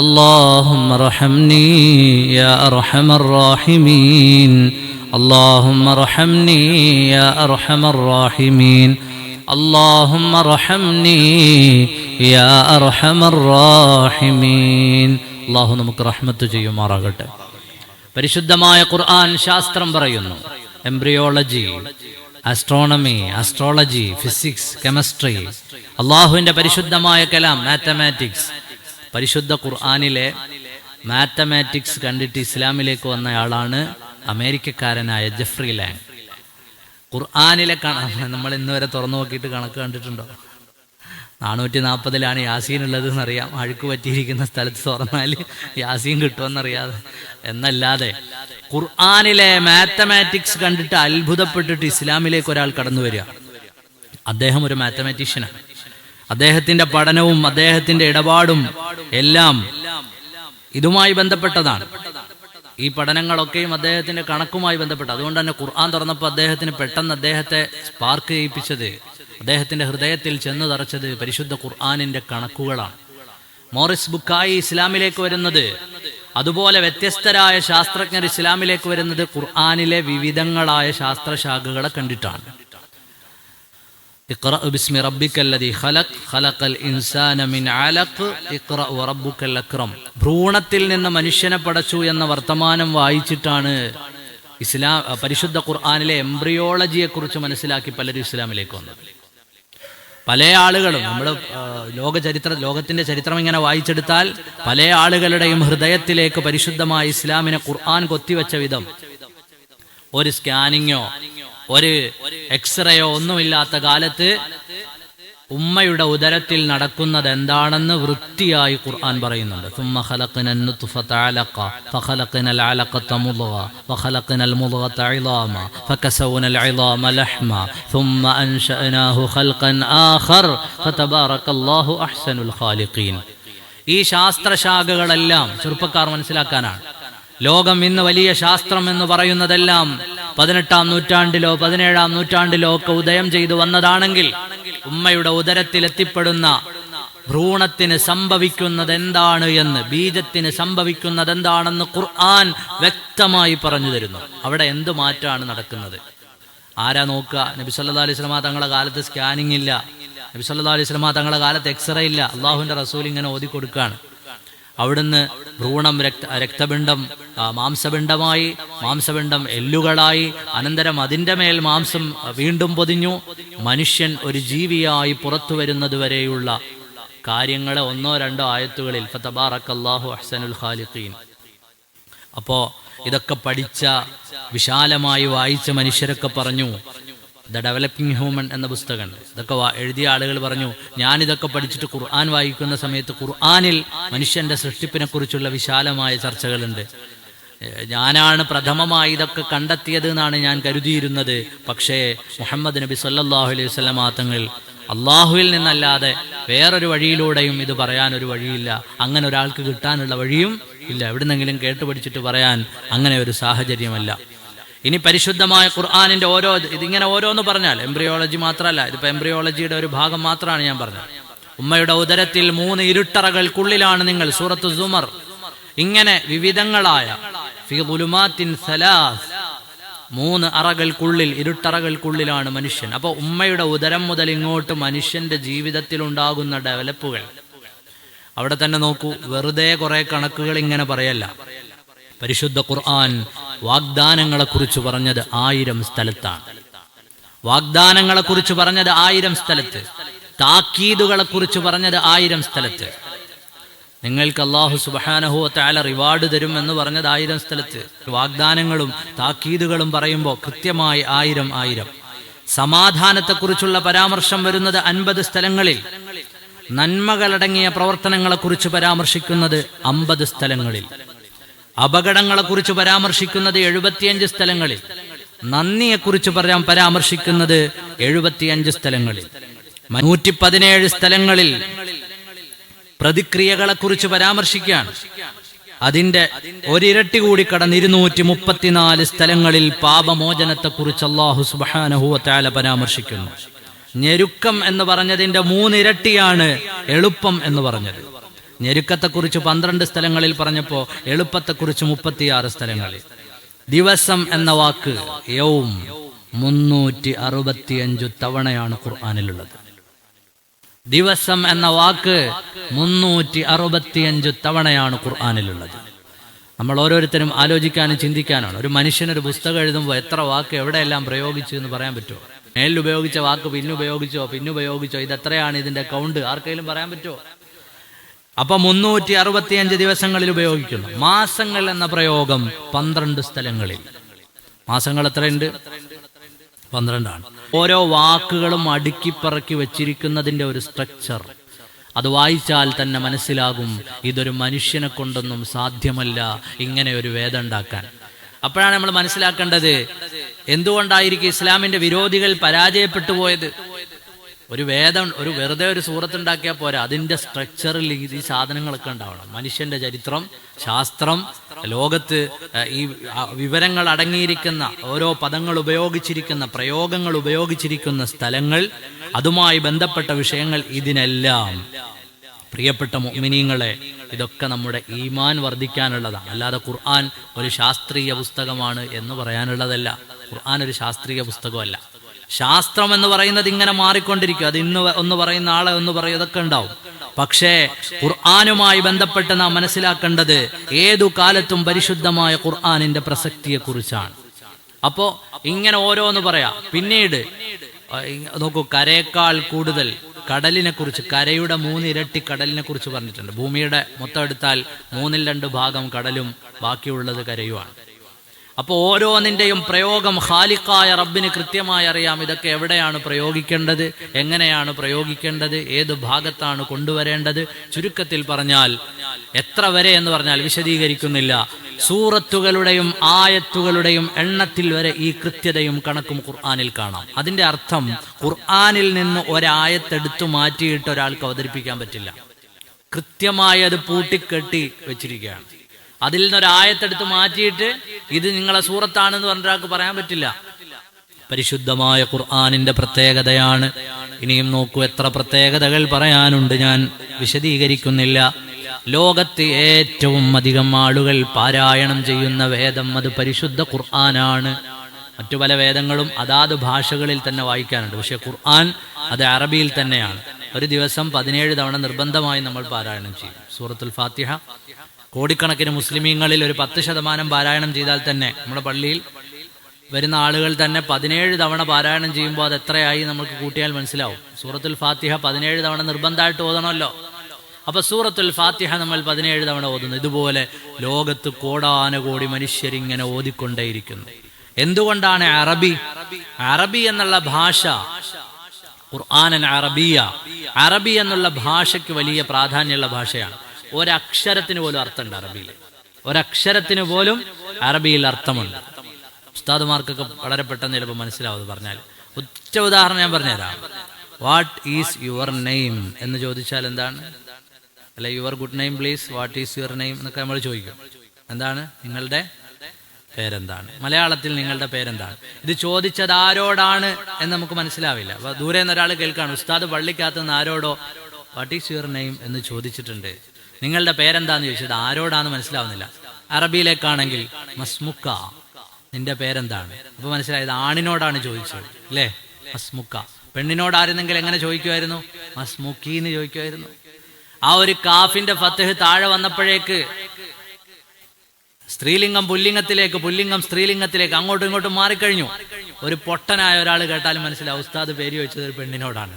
اللهم ارحمني يا أرحم الراحمين اللهم ارحمني يا أرحم الراحمين اللهم ارحمني يا أرحم الراحمين الله നമുക്ക് റഹ്മത്ത് ചെയ്യുമാറാകട്ടെ. പരിശുദ്ധമായ ഖുർആൻ ശാസ്ത്രം പറയുന്നു, embryology, astronomy, astrology, physics, chemistry, അള്ളാഹുവിന്റെ പരിശുദ്ധമായ കലാം, മാത്തമാറ്റിക്സ്. പരിശുദ്ധ ഖുർആനിലെ മാത്തമാറ്റിക്സ് കണ്ടിട്ട് ഇസ്ലാമിലേക്ക് വന്നയാളാണ് അമേരിക്കക്കാരനായ ജെഫ്രി ലാങ്. ഖുർആനിലെ നമ്മൾ ഇന്ന് വരെ തുറന്നു നോക്കിയിട്ട് കണക്ക് കണ്ടിട്ടുണ്ടോ? 440 യാസീൻ ഉള്ളത് എന്നറിയാം. അഴുക്ക് പറ്റിയിരിക്കുന്ന സ്ഥലത്ത് തുറന്നാൽ യാസീൻ കിട്ടുമെന്നറിയാതെ എന്നല്ലാതെ ഖുർആനിലെ മാത്തമാറ്റിക്സ് കണ്ടിട്ട് അത്ഭുതപ്പെട്ടിട്ട് ഇസ്ലാമിലേക്ക് ഒരാൾ കടന്നു വരിക. അദ്ദേഹം ഒരു മാത്തമാറ്റീഷ്യനാണ്. അദ്ദേഹത്തിന്റെ പഠനവും അദ്ദേഹത്തിന്റെ ഇടപാടും എല്ലാം ഇതുമായി ബന്ധപ്പെട്ടതാണ്. ഈ പഠനങ്ങളൊക്കെയും അദ്ദേഹത്തിന്റെ കണക്കുമായി ബന്ധപ്പെട്ട. അതുകൊണ്ട് തന്നെ ഖുർആൻ തുറന്നപ്പോൾ അദ്ദേഹത്തിന് പെട്ടെന്ന് അദ്ദേഹത്തെ സ്പാർക്ക് ചെയ്യിപ്പിച്ചത്, അദ്ദേഹത്തിന്റെ ഹൃദയത്തിൽ ചെന്നു തറച്ചത് പരിശുദ്ധ ഖുർആനിന്റെ കണക്കുകളാണ്. മോറിസ് ബുക്കായി ഇസ്ലാമിലേക്ക് വരുന്നത്, അതുപോലെ വ്യത്യസ്തരായ ശാസ്ത്രജ്ഞർ ഇസ്ലാമിലേക്ക് വരുന്നത് ഖുർആനിലെ വിവിധങ്ങളായ ശാസ്ത്രശാഖകളെ കണ്ടിട്ടാണ്. ഇഖ്റ ബിസ്മി റബ്ബിക്കല്ലദീ ഖലഖ് ഖലഖൽ ഇൻസാന മിൻ അലഖ് ഇഖ്റ വറബ്ബുക്കൽ അക്രം. ഭ്രൂണത്തിൽ നിന്ന് മനുഷ്യനെ പടച്ചു എന്ന വർത്തമാനം വായിച്ചിട്ടാണ് പരിശുദ്ധ ഖുർആനിലെ എംബ്രിയോളജിയെ കുറിച്ച് മനസ്സിലാക്കി പലരും ഇസ്ലാമിലേക്ക് വന്നത്. പല ആളുകളും നമ്മൾ ലോകത്തിന്റെ ചരിത്രം ഇങ്ങനെ വായിച്ചെടുത്താൽ പല ആളുകളുടെയും ഹൃദയത്തിലേക്ക് പരിശുദ്ധമായ ഇസ്ലാമിനെ ഖുർആൻ കൊത്തിവെച്ച വിധം ഒരു സ്കാനിങ്ങോ ഒരു എക്സ്റേയോ ഒന്നുമില്ലാത്ത കാലത്ത് ഉമ്മയുടെ ഉദരത്തിൽ നടക്കുന്നത് എന്താണെന്ന് വൃത്തിയായി ഖുർആൻ പറയുന്നുണ്ട്. ثم خلقنا النطفة علقة فخلقنا العلقة مضغة وخلقنا المضغة عظاما فكسونا العظام لحما ثم أنشأناه خلقا آخر فتبارك الله أحسن الخالقين. ഈ ശാസ്ത്രശാഖകളെല്ലാം ചെറുപ്പക്കാർ മനസ്സിലാക്കാനാണ്. ലോകം ഇന്ന് വലിയ ശാസ്ത്രം എന്ന് പറയുന്നതെല്ലാം 18-ാം നൂറ്റാണ്ടിലോ 17-ാം നൂറ്റാണ്ടിലോ ഒക്കെ ഉദയം ചെയ്തു വന്നതാണെങ്കിൽ ഉമ്മയുടെ ഉദരത്തിൽ എത്തിപ്പെടുന്ന ഭ്രൂണത്തിന് സംഭവിക്കുന്നത് എന്താണ് എന്ന്, ബീജത്തിന് സംഭവിക്കുന്നത് എന്താണെന്ന് ഖുർആൻ വ്യക്തമായി പറഞ്ഞു തരുന്നു. അവിടെ എന്ത് മാറ്റാണ് നടക്കുന്നത്? ആരാ നോക്കുക? നബി സല്ലല്ലാഹു അലൈഹി വസല്ലം തങ്ങളുടെ കാലത്ത് സ്കാനിങ് ഇല്ല. നബി സല്ലല്ലാഹു അലൈഹി വസല്ലം തങ്ങളുടെ കാലത്ത് എക്സ്റേ ഇല്ല. അള്ളാഹുവിന്റെ റസൂൽ ഇങ്ങനെ ഓതി കൊടുക്കുകയാണ്. അവിടുന്ന് ഭ്രൂണം രക്തപിണ്ഡം മാംസപിണ്ഡമായി, മാംസപിണ്ഡം എല്ലുകളായി, അനന്തരം അതിൻ്റെ മേൽ മാംസം വീണ്ടും പൊതിഞ്ഞു. മനുഷ്യൻ ഒരു ജീവിയായി പുറത്തു വരുന്നത് വരെയുള്ള കാര്യങ്ങളെ 1-2 ആയത്തുകളിൽ ഫതബാറക്കല്ലാഹു അഹ്സനുൽ ഖാലിഖീൻ. അപ്പോ ഇതൊക്കെ പഠിച്ച വിശാലമായി വായിച്ച മനുഷ്യരൊക്കെ പറഞ്ഞു, ദ ഡെവലപ്പിംഗ് ഹ്യൂമൻ എന്ന പുസ്തകം ഇതൊക്കെ എഴുതിയ ആളുകൾ പറഞ്ഞു, ഞാനിതൊക്കെ പഠിച്ചിട്ട് ഖുർആൻ വായിക്കുന്ന സമയത്ത് ഖുർആനിൽ മനുഷ്യന്റെ സൃഷ്ടിപ്പിനെ കുറിച്ചുള്ള വിശാലമായ ചർച്ചകളുണ്ട്. ഞാനാണ് പ്രഥമമായി ഇതൊക്കെ കണ്ടെത്തിയത് എന്നാണ് ഞാൻ കരുതിയിരുന്നത്. പക്ഷേ മുഹമ്മദ് നബി സല്ലല്ലാഹു അലൈഹി വസല്ലം തങ്ങൾ അള്ളാഹുവിൽ നിന്നല്ലാതെ വേറൊരു വഴിയിലൂടെയും ഇത് പറയാനൊരു വഴിയില്ല. അങ്ങനെ ഒരാൾക്ക് കിട്ടാനുള്ള വഴിയും ഇല്ല. എവിടുന്നെങ്കിലും കേട്ടുപഠിച്ചിട്ട് പറയാൻ അങ്ങനെ ഒരു സാഹചര്യമല്ല. ഇനി പരിശുദ്ധമായ ഖുർആനിന്റെ ഇതിങ്ങനെ ഓരോന്ന് പറഞ്ഞാൽ എംബ്രിയോളജി മാത്രമല്ല, ഇതിപ്പോ എംബ്രിയോളജിയുടെ ഒരു ഭാഗം മാത്രമാണ് ഞാൻ പറഞ്ഞത്. ഉമ്മയുടെ ഉദരത്തിൽ 3 ഇരുട്ടറകൾക്കുള്ളിലാണ് നിങ്ങൾ, സൂറത്തു സുമർ. ഇങ്ങനെ വിവിധങ്ങളായ ഫീ ളുലുമാത്തിൻ സലാസ്, 3 അറകൾക്കുള്ളിൽ, ഇരുട്ടറകൾക്കുള്ളിലാണ് മനുഷ്യൻ. അപ്പൊ ഉമ്മയുടെ ഉദരം മുതൽ ഇങ്ങോട്ട് മനുഷ്യന്റെ ജീവിതത്തിൽ ഉണ്ടാകുന്ന ഡെവലപ്പുകൾ അവിടെ തന്നെ നോക്കൂ. വെറുതെ കുറെ കണക്കുകൾ ഇങ്ങനെ പറയല്ല. പരിശുദ്ധ ഖുർആൻ വാഗ്ദാനങ്ങളെ കുറിച്ച് പറഞ്ഞത് 1000 സ്ഥലത്താണ്. വാഗ്ദാനങ്ങളെ കുറിച്ച് പറഞ്ഞത് 1000 സ്ഥലത്ത്. താക്കീതുകളെ കുറിച്ച് പറഞ്ഞത് 1000 സ്ഥലത്ത്. നിങ്ങൾക്ക് അല്ലാഹു സുബ്ഹാനഹു വ തആല റിവാർഡ് തരും എന്ന് പറഞ്ഞത് 1000 സ്ഥലത്ത്. വാഗ്ദാനങ്ങളും താക്കീതുകളും പറയുമ്പോൾ കൃത്യമായി 1000. സമാധാനത്തെക്കുറിച്ചുള്ള പരാമർശം വരുന്നത് 50 സ്ഥലങ്ങളിൽ. നന്മകളടങ്ങിയ പ്രവർത്തനങ്ങളെ കുറിച്ച് പരാമർശിക്കുന്നത് 50 സ്ഥലങ്ങളിൽ. അപകടങ്ങളെക്കുറിച്ച് പരാമർശിക്കുന്നത് 75 സ്ഥലങ്ങളിൽ. നന്ദിയെക്കുറിച്ച് പരാമർശിക്കുന്നത് 75 സ്ഥലങ്ങളിൽ. 117 സ്ഥലങ്ങളിൽ പ്രതിക്രിയകളെക്കുറിച്ച് പരാമർശിക്കുകയാണ്. അതിന്റെ ഒരിരട്ടി കൂടി കടന്ന് 234 സ്ഥലങ്ങളിൽ പാപമോചനത്തെക്കുറിച്ച് അല്ലാഹു സുബ്ഹാനഹു വ തആല പരാമർശിക്കുന്നു. ഞെരുക്കം എന്ന് പറഞ്ഞതിന്റെ 3 ഇരട്ടിയാണ് എളുപ്പം എന്ന് പറഞ്ഞത്. ഞെരുക്കത്തെക്കുറിച്ച് 12 സ്ഥലങ്ങളിൽ പറഞ്ഞപ്പോ എളുപ്പത്തെക്കുറിച്ച് 36 സ്ഥലങ്ങളിൽ. ദിവസം എന്ന വാക്ക് യൗം 365 തവണയാണ് ഖുർആനിലുള്ളത്. ദിവസം എന്ന വാക്ക് 365 തവണയാണ് ഖുർആനിലുള്ളത്. നമ്മൾ ഓരോരുത്തരും ആലോചിക്കാനും ചിന്തിക്കാനാണ്. ഒരു മനുഷ്യനൊരു പുസ്തകം എഴുതുമ്പോൾ എത്ര വാക്ക് എവിടെയെല്ലാം പ്രയോഗിച്ചു എന്ന് പറയാൻ പറ്റുമോ? മേലിൽ ഉപയോഗിച്ച വാക്ക് പിന്നുപയോഗിച്ചോ ഇതെത്രയാണ് ഇതിന്റെ കൗണ്ട് ആർക്കെങ്കിലും പറയാൻ പറ്റുമോ? അപ്പൊ 365 ദിവസങ്ങളിൽ ഉപയോഗിക്കുന്നു. മാസങ്ങൾ എന്ന പ്രയോഗം 12 സ്ഥലങ്ങളിൽ. മാസങ്ങൾ എത്രയുണ്ട്? 12 ആണ്. ഓരോ വാക്കുകളും അടുക്കിപ്പറക്കി വെച്ചിരിക്കുന്നതിന്റെ ഒരു സ്ട്രക്ചർ അത് വായിച്ചാൽ തന്നെ മനസ്സിലാകും ഇതൊരു മനുഷ്യനെ കൊണ്ടൊന്നും സാധ്യമല്ല ഇങ്ങനെ ഒരു വേദം ഉണ്ടാക്കാൻ. അപ്പോഴാണ് നമ്മൾ മനസ്സിലാക്കേണ്ടത് എന്തുകൊണ്ടായിരിക്കും ഇസ്ലാമിന്റെ വിരോധികൾ പരാജയപ്പെട്ടു പോയത്. ഒരു വേദം വെറുതെ ഒരു സൂറത്തുണ്ടാക്കിയാൽ പോരാ, അതിന്റെ സ്ട്രക്ചറിൽ ഈ സാധനങ്ങളൊക്കെ ഉണ്ടാവണം. മനുഷ്യന്റെ ചരിത്രം, ശാസ്ത്രം, ലോകത്ത് ഈ വിവരങ്ങൾ അടങ്ങിയിരിക്കുന്ന ഓരോ പദങ്ങൾ ഉപയോഗിച്ചിരിക്കുന്ന പ്രയോഗങ്ങൾ ഉപയോഗിച്ചിരിക്കുന്ന സ്ഥലങ്ങൾ, അതുമായി ബന്ധപ്പെട്ട വിഷയങ്ങൾ, ഇതിനെല്ലാം പ്രിയപ്പെട്ട മുഅ്മിനീങ്ങളെ ഇതൊക്കെ നമ്മുടെ ഈമാൻ വർദ്ധിക്കാനുള്ളതാണ്. അല്ലാതെ ഖുർആൻ ഒരു ശാസ്ത്രീയ പുസ്തകമാണ് എന്ന് പറയാനുള്ളതല്ല. ഖുർആൻ ഒരു ശാസ്ത്രീയ പുസ്തകമല്ല. ശാസ്ത്രം എന്ന് പറയുന്നത് ഇങ്ങനെ മാറിക്കൊണ്ടിരിക്കും. അത് ഇന്ന് ഒന്ന് പറയും, നാളെ ഒന്ന് പറയും, ഇതൊക്കെ ഉണ്ടാവും. പക്ഷേ ഖുർആനുമായി ബന്ധപ്പെട്ട് നാം മനസ്സിലാക്കേണ്ടത് ഏതു കാലത്തും പരിശുദ്ധമായ ഖുർആനിന്റെ പ്രസക്തിയെ കുറിച്ചാണ്. അപ്പോ ഇങ്ങനെ ഓരോന്ന് പറയാം. പിന്നീട് നോക്കൂ, കരയേക്കാൾ കൂടുതൽ കടലിനെ കുറിച്ച്, കരയുടെ 3 ഇരട്ടി കടലിനെ കുറിച്ച് പറഞ്ഞിട്ടുണ്ട്. ഭൂമിയുടെ മൊത്തം എടുത്താൽ 2/3 ഭാഗം കടലും ബാക്കിയുള്ളത് കരയുമാണ്. അപ്പോൾ ഓരോന്നിന്റെയും പ്രയോഗം ഖാലിഖായ റബ്ബിന് കൃത്യമായി അറിയാം. ഇതൊക്കെ എവിടെയാണ് പ്രയോഗിക്കേണ്ടത്, എങ്ങനെയാണ് പ്രയോഗിക്കേണ്ടത്, ഏത് ഭാഗത്താണ് കൊണ്ടുവരേണ്ടത്. ചുരുക്കത്തിൽ പറഞ്ഞാൽ എത്ര വരെ എന്ന് പറഞ്ഞാൽ വിശദീകരിക്കുന്നില്ല. സൂറത്തുകളുടെയും ആയത്തുകളുടെയും എണ്ണത്തിൽ വരെ ഈ കൃത്യതയും കണക്കും ഖുർആനിൽ കാണാം. അതിന്റെ അർത്ഥം ഖുർആനിൽ നിന്ന് ഒരായത്തെടുത്തു മാറ്റിയിട്ട് ഒരാൾക്ക് അവതരിപ്പിക്കാൻ പറ്റില്ല. കൃത്യമായി അത് പൂട്ടിക്കെട്ടി വെച്ചിരിക്കുകയാണ്. അതിൽ നിന്നൊരായത്തെടുത്ത് മാറ്റിയിട്ട് ഇത് നിങ്ങളെ സൂറത്താണെന്ന് പറഞ്ഞൊരാൾക്ക് പറയാൻ പറ്റില്ല. പരിശുദ്ധമായ ഖുർആനിന്റെ പ്രത്യേകതയാണ്. ഇനിയും നോക്കൂ, എത്ര പ്രത്യേകതകൾ പറയാനുണ്ട്, ഞാൻ വിശദീകരിക്കുന്നില്ല. ലോകത്ത് ഏറ്റവും അധികം ആളുകൾ പാരായണം ചെയ്യുന്ന വേദം അത് പരിശുദ്ധ ഖുർആനാണ്. മറ്റു പല വേദങ്ങളും അതാത് ഭാഷകളിൽ തന്നെ വായിക്കാനുണ്ട്. പക്ഷെ ഖുർആൻ അത് അറബിയിൽ തന്നെയാണ്. ഒരു ദിവസം 17 തവണ നിർബന്ധമായി നമ്മൾ പാരായണം ചെയ്യും. സൂറത്തുൽ ഫാത്തിഹ കോടിക്കണക്കിന് മുസ്ലിമീങ്ങളിൽ ഒരു 10% പാരായണം ചെയ്താൽ തന്നെ, നമ്മുടെ പള്ളിയിൽ വരുന്ന ആളുകൾ തന്നെ 17 തവണ പാരായണം ചെയ്യുമ്പോൾ അത് എത്രയായി നമുക്ക് കൂട്ടിയാൽ മനസ്സിലാവും. സൂറത്തുൽ ഫാത്തിഹ 17 തവണ നിർബന്ധമായിട്ട് ഓതണമല്ലോ. അപ്പൊ സൂറത്തുൽ ഫാത്തിഹ നമ്മൾ 17 തവണ ഓതുന്നു. ഇതുപോലെ ലോകത്ത് കോടാനുകോടി മനുഷ്യരിങ്ങനെ ഓതിക്കൊണ്ടേയിരിക്കുന്നു. എന്തുകൊണ്ടാണ് അറബി എന്നുള്ള ഭാഷ, ഖുർആനൻ അറബിയ, അറബി എന്നുള്ള ഭാഷയ്ക്ക് വലിയ പ്രാധാന്യമുള്ള ഭാഷയാണ്. ഒരക്ഷരത്തിന് പോലും അർത്ഥമുണ്ട് അറബിയിൽ. ഒരക്ഷരത്തിന് പോലും അറബിയിൽ അർത്ഥമുണ്ട്. ഉസ്താദുമാർക്കൊക്കെ വളരെ പെട്ടെന്ന് ചിലപ്പോൾ മനസ്സിലാവും പറഞ്ഞാൽ. ഒറ്റ ഉദാഹരണം ഞാൻ പറഞ്ഞുതരാം. വാട്ട് ഈസ് യുവർ നെയിം എന്ന് ചോദിച്ചാൽ എന്താണ്? അല്ലെ, your good name please, what is your name എന്നൊക്കെ നമ്മൾ ചോദിക്കും. എന്താണ് നിങ്ങളുടെ പേരെന്താണ്? മലയാളത്തിൽ നിങ്ങളുടെ പേരെന്താണ്? ഇത് ചോദിച്ചത് ആരോടാണ് എന്ന് നമുക്ക് മനസ്സിലാവില്ല. അപ്പൊ ദൂരെ നിന്ന് ഒരാൾ കേൾക്കാണ്, ഉസ്താദ് പള്ളിക്കകത്ത് നിന്ന് ആരോടോ വാട്ട് ഈസ് യുവർ നെയിം എന്ന് ചോദിച്ചിട്ടുണ്ട്. നിങ്ങളുടെ പേരെന്താന്ന് ചോദിച്ചത് ആരോടാന്ന് മനസ്സിലാവുന്നില്ല. അറബിയിലേക്കാണെങ്കിൽ മസ്മുക്ക, നിന്റെ പേരെന്താണ്? അപ്പൊ മനസ്സിലായത് ആണിനോടാണ് ചോദിച്ചത് അല്ലേ, മസ്മുക്ക. പെണ്ണിനോടായിരുന്നെങ്കിൽ എങ്ങനെ ചോദിക്കുമായിരുന്നു? മസ്മുക്കി എന്ന് ചോദിക്കുമായിരുന്നു. ആ ഒരു കാഫിന്റെ ഫത്ഹ് താഴെ വന്നപ്പോഴേക്ക് സ്ത്രീലിംഗം പുല്ലിംഗത്തിലേക്ക്, പുല്ലിംഗം സ്ത്രീലിംഗത്തിലേക്ക് അങ്ങോട്ടും ഇങ്ങോട്ടും മാറിക്കഴിഞ്ഞു. ഒരു പൊട്ടനായ ഒരാൾ കേട്ടാലും മനസ്സിലാവും ഉസ്താദ് പേര് ചോദിച്ചത് ഒരു പെണ്ണിനോടാണ്.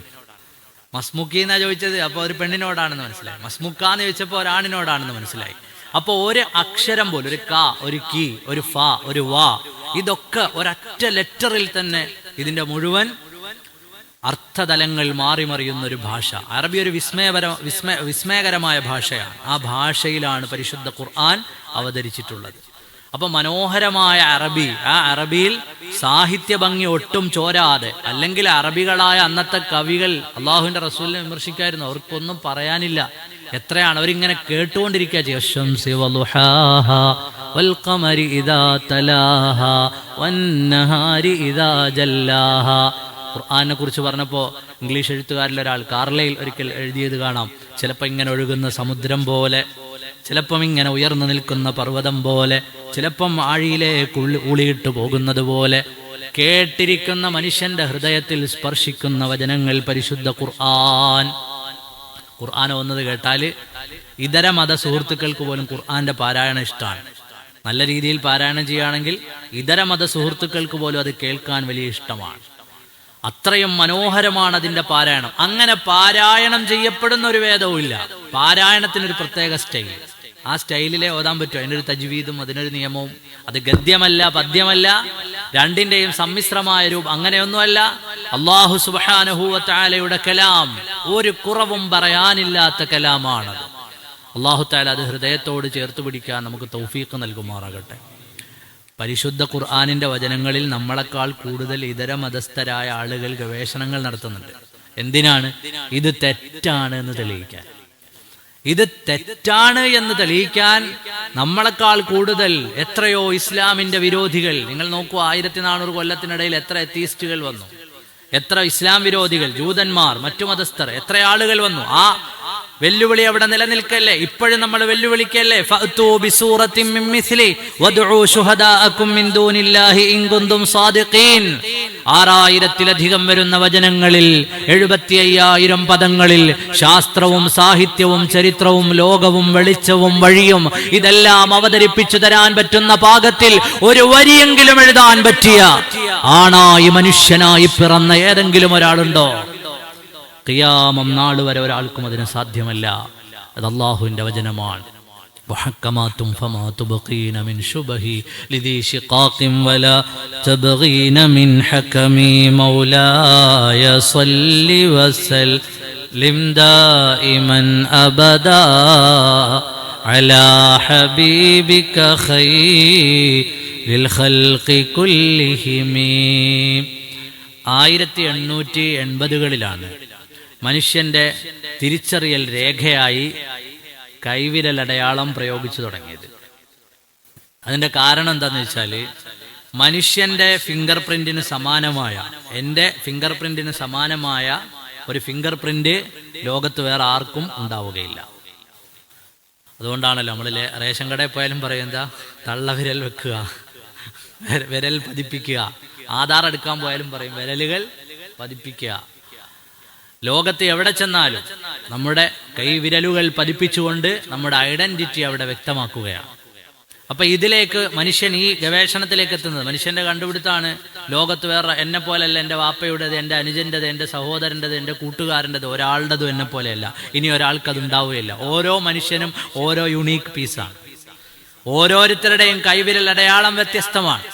മസ്മുക്കി എന്നാ ചോദിച്ചത്, അപ്പൊ ഒരു പെണ്ണിനോടാണെന്ന് മനസ്സിലായി. മസ്മുക്കാന്ന് ചോദിച്ചപ്പോ ഒരാണിനോടാണെന്ന് മനസ്സിലായി. അപ്പൊ ഒരു അക്ഷരം പോലും, ഒരു ക, ഒരു കി, ഒരു ഫ, ഒരു വാ, ഇതൊക്കെ ഒരൊറ്റ ലെറ്ററിൽ തന്നെ ഇതിന്റെ മുഴുവൻ അർത്ഥതലങ്ങൾ മാറിമറിയുന്ന ഒരു ഭാഷ. അറബി ഒരു വിസ്മയകരമായ ഭാഷയാണ്. ആ ഭാഷയിലാണ് പരിശുദ്ധ ഖുർആൻ അവതരിച്ചിട്ടുള്ളത്. അപ്പൊ മനോഹരമായ അറബി, ആ അറബിയിൽ സാഹിത്യ ഭംഗി ഒട്ടും ചോരാതെ, അല്ലെങ്കിൽ അറബികളായ അന്നത്തെ കവികൾ അള്ളാഹുവിന്റെ റസൂലിനെ വിമർശിക്കായിരുന്നു. അവർക്കൊന്നും പറയാനില്ല. എത്രയാണ് അവരിങ്ങനെ കേട്ടുകൊണ്ടിരിക്കുക ശംസി വളുഹാഹാ വൽ ഖമരി ഇദാ തലാഹാ വന്നഹാരി ഇദാ ജല്ലാഹാ. ഖുർആനെ കുറിച്ച് പറഞ്ഞപ്പോൾ ഇംഗ്ലീഷ് എഴുത്തുകാരിലൊരാൾ കാർലയിൽ ഒരിക്കൽ എഴുതിയത് കാണാം. ചിലപ്പോൾ ഇങ്ങനെ ഒഴുകുന്ന സമുദ്രം പോലെ, ചിലപ്പം ഇങ്ങനെ ഉയർന്നു നിൽക്കുന്ന പർവ്വതം പോലെ, ചിലപ്പം ആഴിയിലേക്ക് ഊളിയിട്ട് പോകുന്നത് പോലെ കേട്ടിരിക്കുന്ന മനുഷ്യന്റെ ഹൃദയത്തിൽ സ്പർശിക്കുന്ന വചനങ്ങൾ പരിശുദ്ധ ഖുർആൻ. ഖുർആൻ ഒന്നത് കേട്ടാൽ ഇതര മത സുഹൃത്തുക്കൾക്ക് പോലും ഖുർആന്റെ പാരായണം ഇഷ്ടമാണ്. നല്ല രീതിയിൽ പാരായണം ചെയ്യുകയാണെങ്കിൽ ഇതര മത സുഹൃത്തുക്കൾക്ക് പോലും അത് കേൾക്കാൻ വലിയ ഇഷ്ടമാണ്. അത്രയും മനോഹരമാണ് അതിന്റെ പാരായണം. അങ്ങനെ പാരായണം ചെയ്യപ്പെടുന്ന ഒരു വേദവും ഇല്ല. പാരായണത്തിനൊരു പ്രത്യേക സ്റ്റൈൽ. ആ സ്റ്റൈലിലെ ഓതാൻ പറ്റും. അതിനൊരു തജ്വീദും അതിനൊരു നിയമവും. അത് ഗദ്യമല്ല, പദ്യമല്ല, രണ്ടിന്റെയും സമ്മിശ്രമായ രൂപം, അങ്ങനെയൊന്നുമല്ല. അല്ലാഹു സുബ്ഹാനഹു വ തആലയുടെ കലാം, ഒരു കുറവും പറയാനില്ലാത്ത കലാമാണത്. അല്ലാഹു തആല അത് ഹൃദയത്തോട് ചേർത്ത് പിടിക്കാൻ നമുക്ക് തൗഫീഖ് നൽകുമാറാകട്ടെ. പരിശുദ്ധ ഖുർആനിന്റെ വചനങ്ങളിൽ നമ്മളെക്കാൾ കൂടുതൽ ഇതര മതസ്ഥരായ ആളുകൾ ഗവേഷണങ്ങൾ നടത്തുന്നുണ്ട്. എന്തിനാണ്? ഇത് തെറ്റാണ് എന്ന് തെളിയിക്കാൻ. ഇത് തെറ്റാണ് എന്ന് തെളിയിക്കാൻ നമ്മളെക്കാൾ കൂടുതൽ എത്രയോ ഇസ്ലാമിന്റെ വിരോധികൾ. നിങ്ങൾ നോക്കൂ, 1400 കൊല്ലത്തിനിടയിൽ എത്ര എത്തീസ്റ്റുകൾ വന്നു, എത്ര ഇസ്ലാം വിരോധികൾ, ജൂതന്മാർ, മറ്റു മതസ്ഥർ, എത്ര ആളുകൾ വന്നു. ആ വെല്ലുവിളി അവിടെ നിലനിൽക്കല്ലേ? ഇപ്പോഴും നമ്മൾ വെല്ലുവിളിക്കല്ലേ? ഫഅ്തു ബിസൂറത്തിൻ മിൻ മിസ്ലി വദ്ഉ ശുഹദാഅകും മിൻ ദൂനില്ലാഹി ഇൻ കുന്തും സാദിഖീൻ. 6000-ലധികം വരുന്ന വചനങ്ങളിൽ 75,000 പദങ്ങളിൽ ശാസ്ത്രവും സാഹിത്യവും ചരിത്രവും ലോകവും വെളിച്ചവും വഴിയും ഇതെല്ലാം അവതരിപ്പിച്ചു തരാൻ പറ്റുന്ന പാകത്തിൽ ഒരു വരിയെങ്കിലും എഴുതാൻ പറ്റിയ ആണായി മനുഷ്യനായി പിറന്ന ഏതെങ്കിലും ഒരാളുണ്ടോ? ഖിയാമം നാൾ വരെ ഒരാൾക്കും അതിന് സാധ്യമല്ല. അത് അല്ലാഹുവിന്റെ വചനമാണ്. വഹക്കമാതും ഫമാ തുബഖീന മിൻ ശുബഹി ലിദി ശിഖാഖിൻ വലാ തബ്ഗീന മിൻ ഹകമി മൗലായ സ്വല്ലി വസല്ലിം ദായിമൻ അബദാ അലാ ഹബീബിക ഖൈറിൽ ഖൽഖി കുല്ലിഹിം. 1880-കളിലാണ് മനുഷ്യന്റെ തിരിച്ചറിയൽ രേഖയായി കൈവിരലടയാളം പ്രയോഗിച്ചു തുടങ്ങിയത്. അതിന്റെ കാരണം എന്താന്ന് വെച്ചാൽ, മനുഷ്യന്റെ ഫിംഗർ പ്രിന്റിന് സമാനമായ, എൻ്റെ ഫിംഗർ പ്രിന്റിന് സമാനമായ ഒരു ഫിംഗർ പ്രിന്റ് ലോകത്ത് വേറെ ആർക്കും ഉണ്ടാവുകയില്ല. അതുകൊണ്ടാണല്ലോ നമ്മൾ റേഷൻ കടയിൽ പോയാലും പറയും, എന്താ തള്ളവിരൽ വെക്കുക, വിരൽ പതിപ്പിക്കുക. ആധാർ എടുക്കാൻ പോയാലും പറയും വിരലുകൾ പതിപ്പിക്കുക. ലോകത്ത് എവിടെ ചെന്നാലും നമ്മുടെ കൈവിരലുകൾ പതിപ്പിച്ചുകൊണ്ട് നമ്മുടെ ഐഡന്റിറ്റി അവിടെ വ്യക്തമാക്കുകയാണ്. അപ്പൊ ഇതിലേക്ക് മനുഷ്യൻ, ഈ ഗവേഷണത്തിലേക്ക് എത്തുന്നത് മനുഷ്യന്റെ കണ്ടുപിടുത്താണ്. ലോകത്ത് വേറെ എന്നെ പോലെയല്ല, എൻ്റെ വാപ്പയുടേത്, എൻ്റെ അനുജൻ്റെത്, എൻ്റെ സഹോദരൻ്റെത്, എൻ്റെ കൂട്ടുകാരൻ്റെത്, ഒരാളുടേതും എന്നെ പോലെയല്ല. ഇനി ഒരാൾക്ക് അത് ഉണ്ടാവുകയില്ല. ഓരോ മനുഷ്യനും ഓരോ യുണീക്ക് പീസാണ്. ഓരോരുത്തരുടെയും കൈവിരൽ അടയാളം വ്യത്യസ്തമാണ്.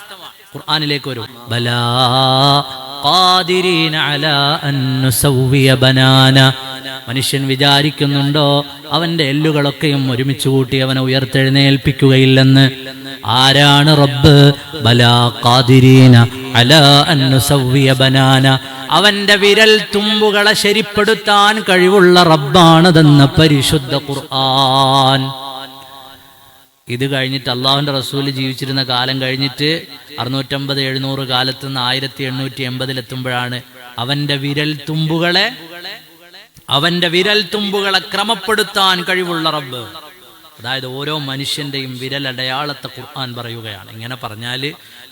ഖുർആനിലേക്ക് വരും, ബലാ ഖാദിരീന അലാ അൻ നുസവ്വിയ ബനാന. മനുഷ്യൻ വിചാരിക്കുന്നുണ്ടോ അവന്റെ എല്ലുകളൊക്കെയും ഒരുമിച്ച് കൂട്ടി അവനെ ഉയർത്തെഴുന്നേൽപ്പിക്കുകയില്ലെന്ന്? ആരാണ് റബ്ബ്? ബലാ ഖാദിരീന അലാ അൻ നുസവ്വിയ ബനാന. അവന്റെ വിരൽ തുമ്പുകളെ ശരിപ്പെടുത്താൻ കഴിവുള്ള റബ്ബാണതെന്ന് പരിശുദ്ധ ഖുർആൻ. ഇത് കഴിഞ്ഞിട്ട് അള്ളാഹുവിന്റെ റസൂല് ജീവിച്ചിരുന്ന കാലം കഴിഞ്ഞിട്ട് 650-700 കാലത്ത് നിന്ന് 1880-ലെത്തുമ്പോഴാണ് അവന്റെ വിരൽ തുമ്പുകളെ ക്രമപ്പെടുത്താൻ കഴിവുള്ള റബ്ബ്. അതായത് ഓരോ മനുഷ്യന്റെയും വിരലടയാളത്തെ ഖുർആൻ പറയുകയാണ്. ഇങ്ങനെ പറഞ്ഞാൽ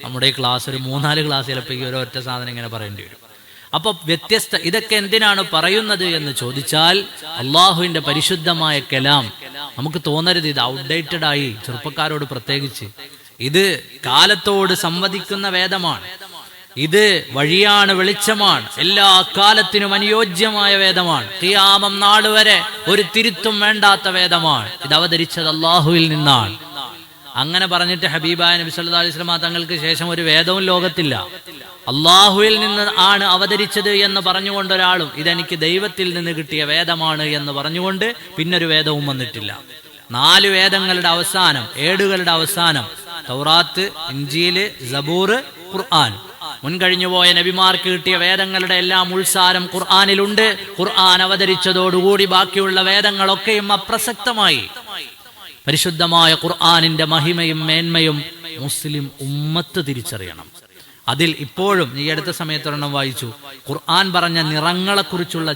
നമ്മുടെ ഈ ക്ലാസ് ഒരു 3-4 ക്ലാസ് ചിലപ്പോൾ ഈ ഒരൊറ്റ സാധനം ഇങ്ങനെ പറയേണ്ടി വരും. അപ്പൊ വ്യത്യസ്ത ഇതൊക്കെ എന്തിനാണ് പറയുന്നത് എന്ന് ചോദിച്ചാൽ, അള്ളാഹുവിന്റെ പരിശുദ്ധമായ കലാം നമുക്ക് തോന്നരുത് ഇത് ഔട്ട്ഡേറ്റഡ് ആയി. ചെറുപ്പക്കാരോട് പ്രത്യേകിച്ച്, ഇത് കാലത്തോട് സംവദിക്കുന്ന വേദമാണ്. ഇത് വഴിയാണ്, വെളിച്ചമാണ്, എല്ലാ കാലത്തിനും അനുയോജ്യമായ വേദമാണ്. ഖിയാമം നാൾ വരെ ഒരു തിരുത്തും വേണ്ടാത്ത വേദമാണ്. ഇത് അവതരിച്ചത് അള്ളാഹുവിൽ നിന്നാണ്. അങ്ങനെ പറഞ്ഞിട്ട് ഹബീബായ നബി സല്ലല്ലാഹു അലൈഹി വസല്ലം തങ്ങൾക്ക് ശേഷം ഒരു വേദവും ലോകത്തില്ല. അള്ളാഹുവിൽ നിന്ന് ആണ് അവതരിച്ചത് എന്ന് പറഞ്ഞുകൊണ്ട് ഒരാളും ഇതെനിക്ക് ദൈവത്തിൽ നിന്ന് കിട്ടിയ വേദമാണ് എന്ന് പറഞ്ഞുകൊണ്ട് പിന്നൊരു വേദവും വന്നിട്ടില്ല. 4 വേദങ്ങളുടെ അവസാനം, ഏടുകളുടെ അവസാനം തൗറാത്ത്, ഇഞ്ചീല്, സബൂർ, ഖുർആൻ. മുൻകഴിഞ്ഞുപോയ നബിമാർക്ക് കിട്ടിയ വേദങ്ങളുടെ എല്ലാം ഉൾസാരം ഖുർആനിലുണ്ട്. ഖുർആൻ അവതരിച്ചതോടുകൂടി ബാക്കിയുള്ള വേദങ്ങളൊക്കെയും അപ്രസക്തമായി. പരിശുദ്ധമായ ഖുർആനിന്റെ മഹിമയും മേന്മയും മുസ്ലിം ഉമ്മത്ത് തിരിച്ചറിയണം. അതിൽ ഇപ്പോഴും ഈ അടുത്ത സമയത്തൊരെണ്ണം വായിച്ചു, ഖുർആൻ പറഞ്ഞ നിറങ്ങളെക്കുറിച്ചുള്ള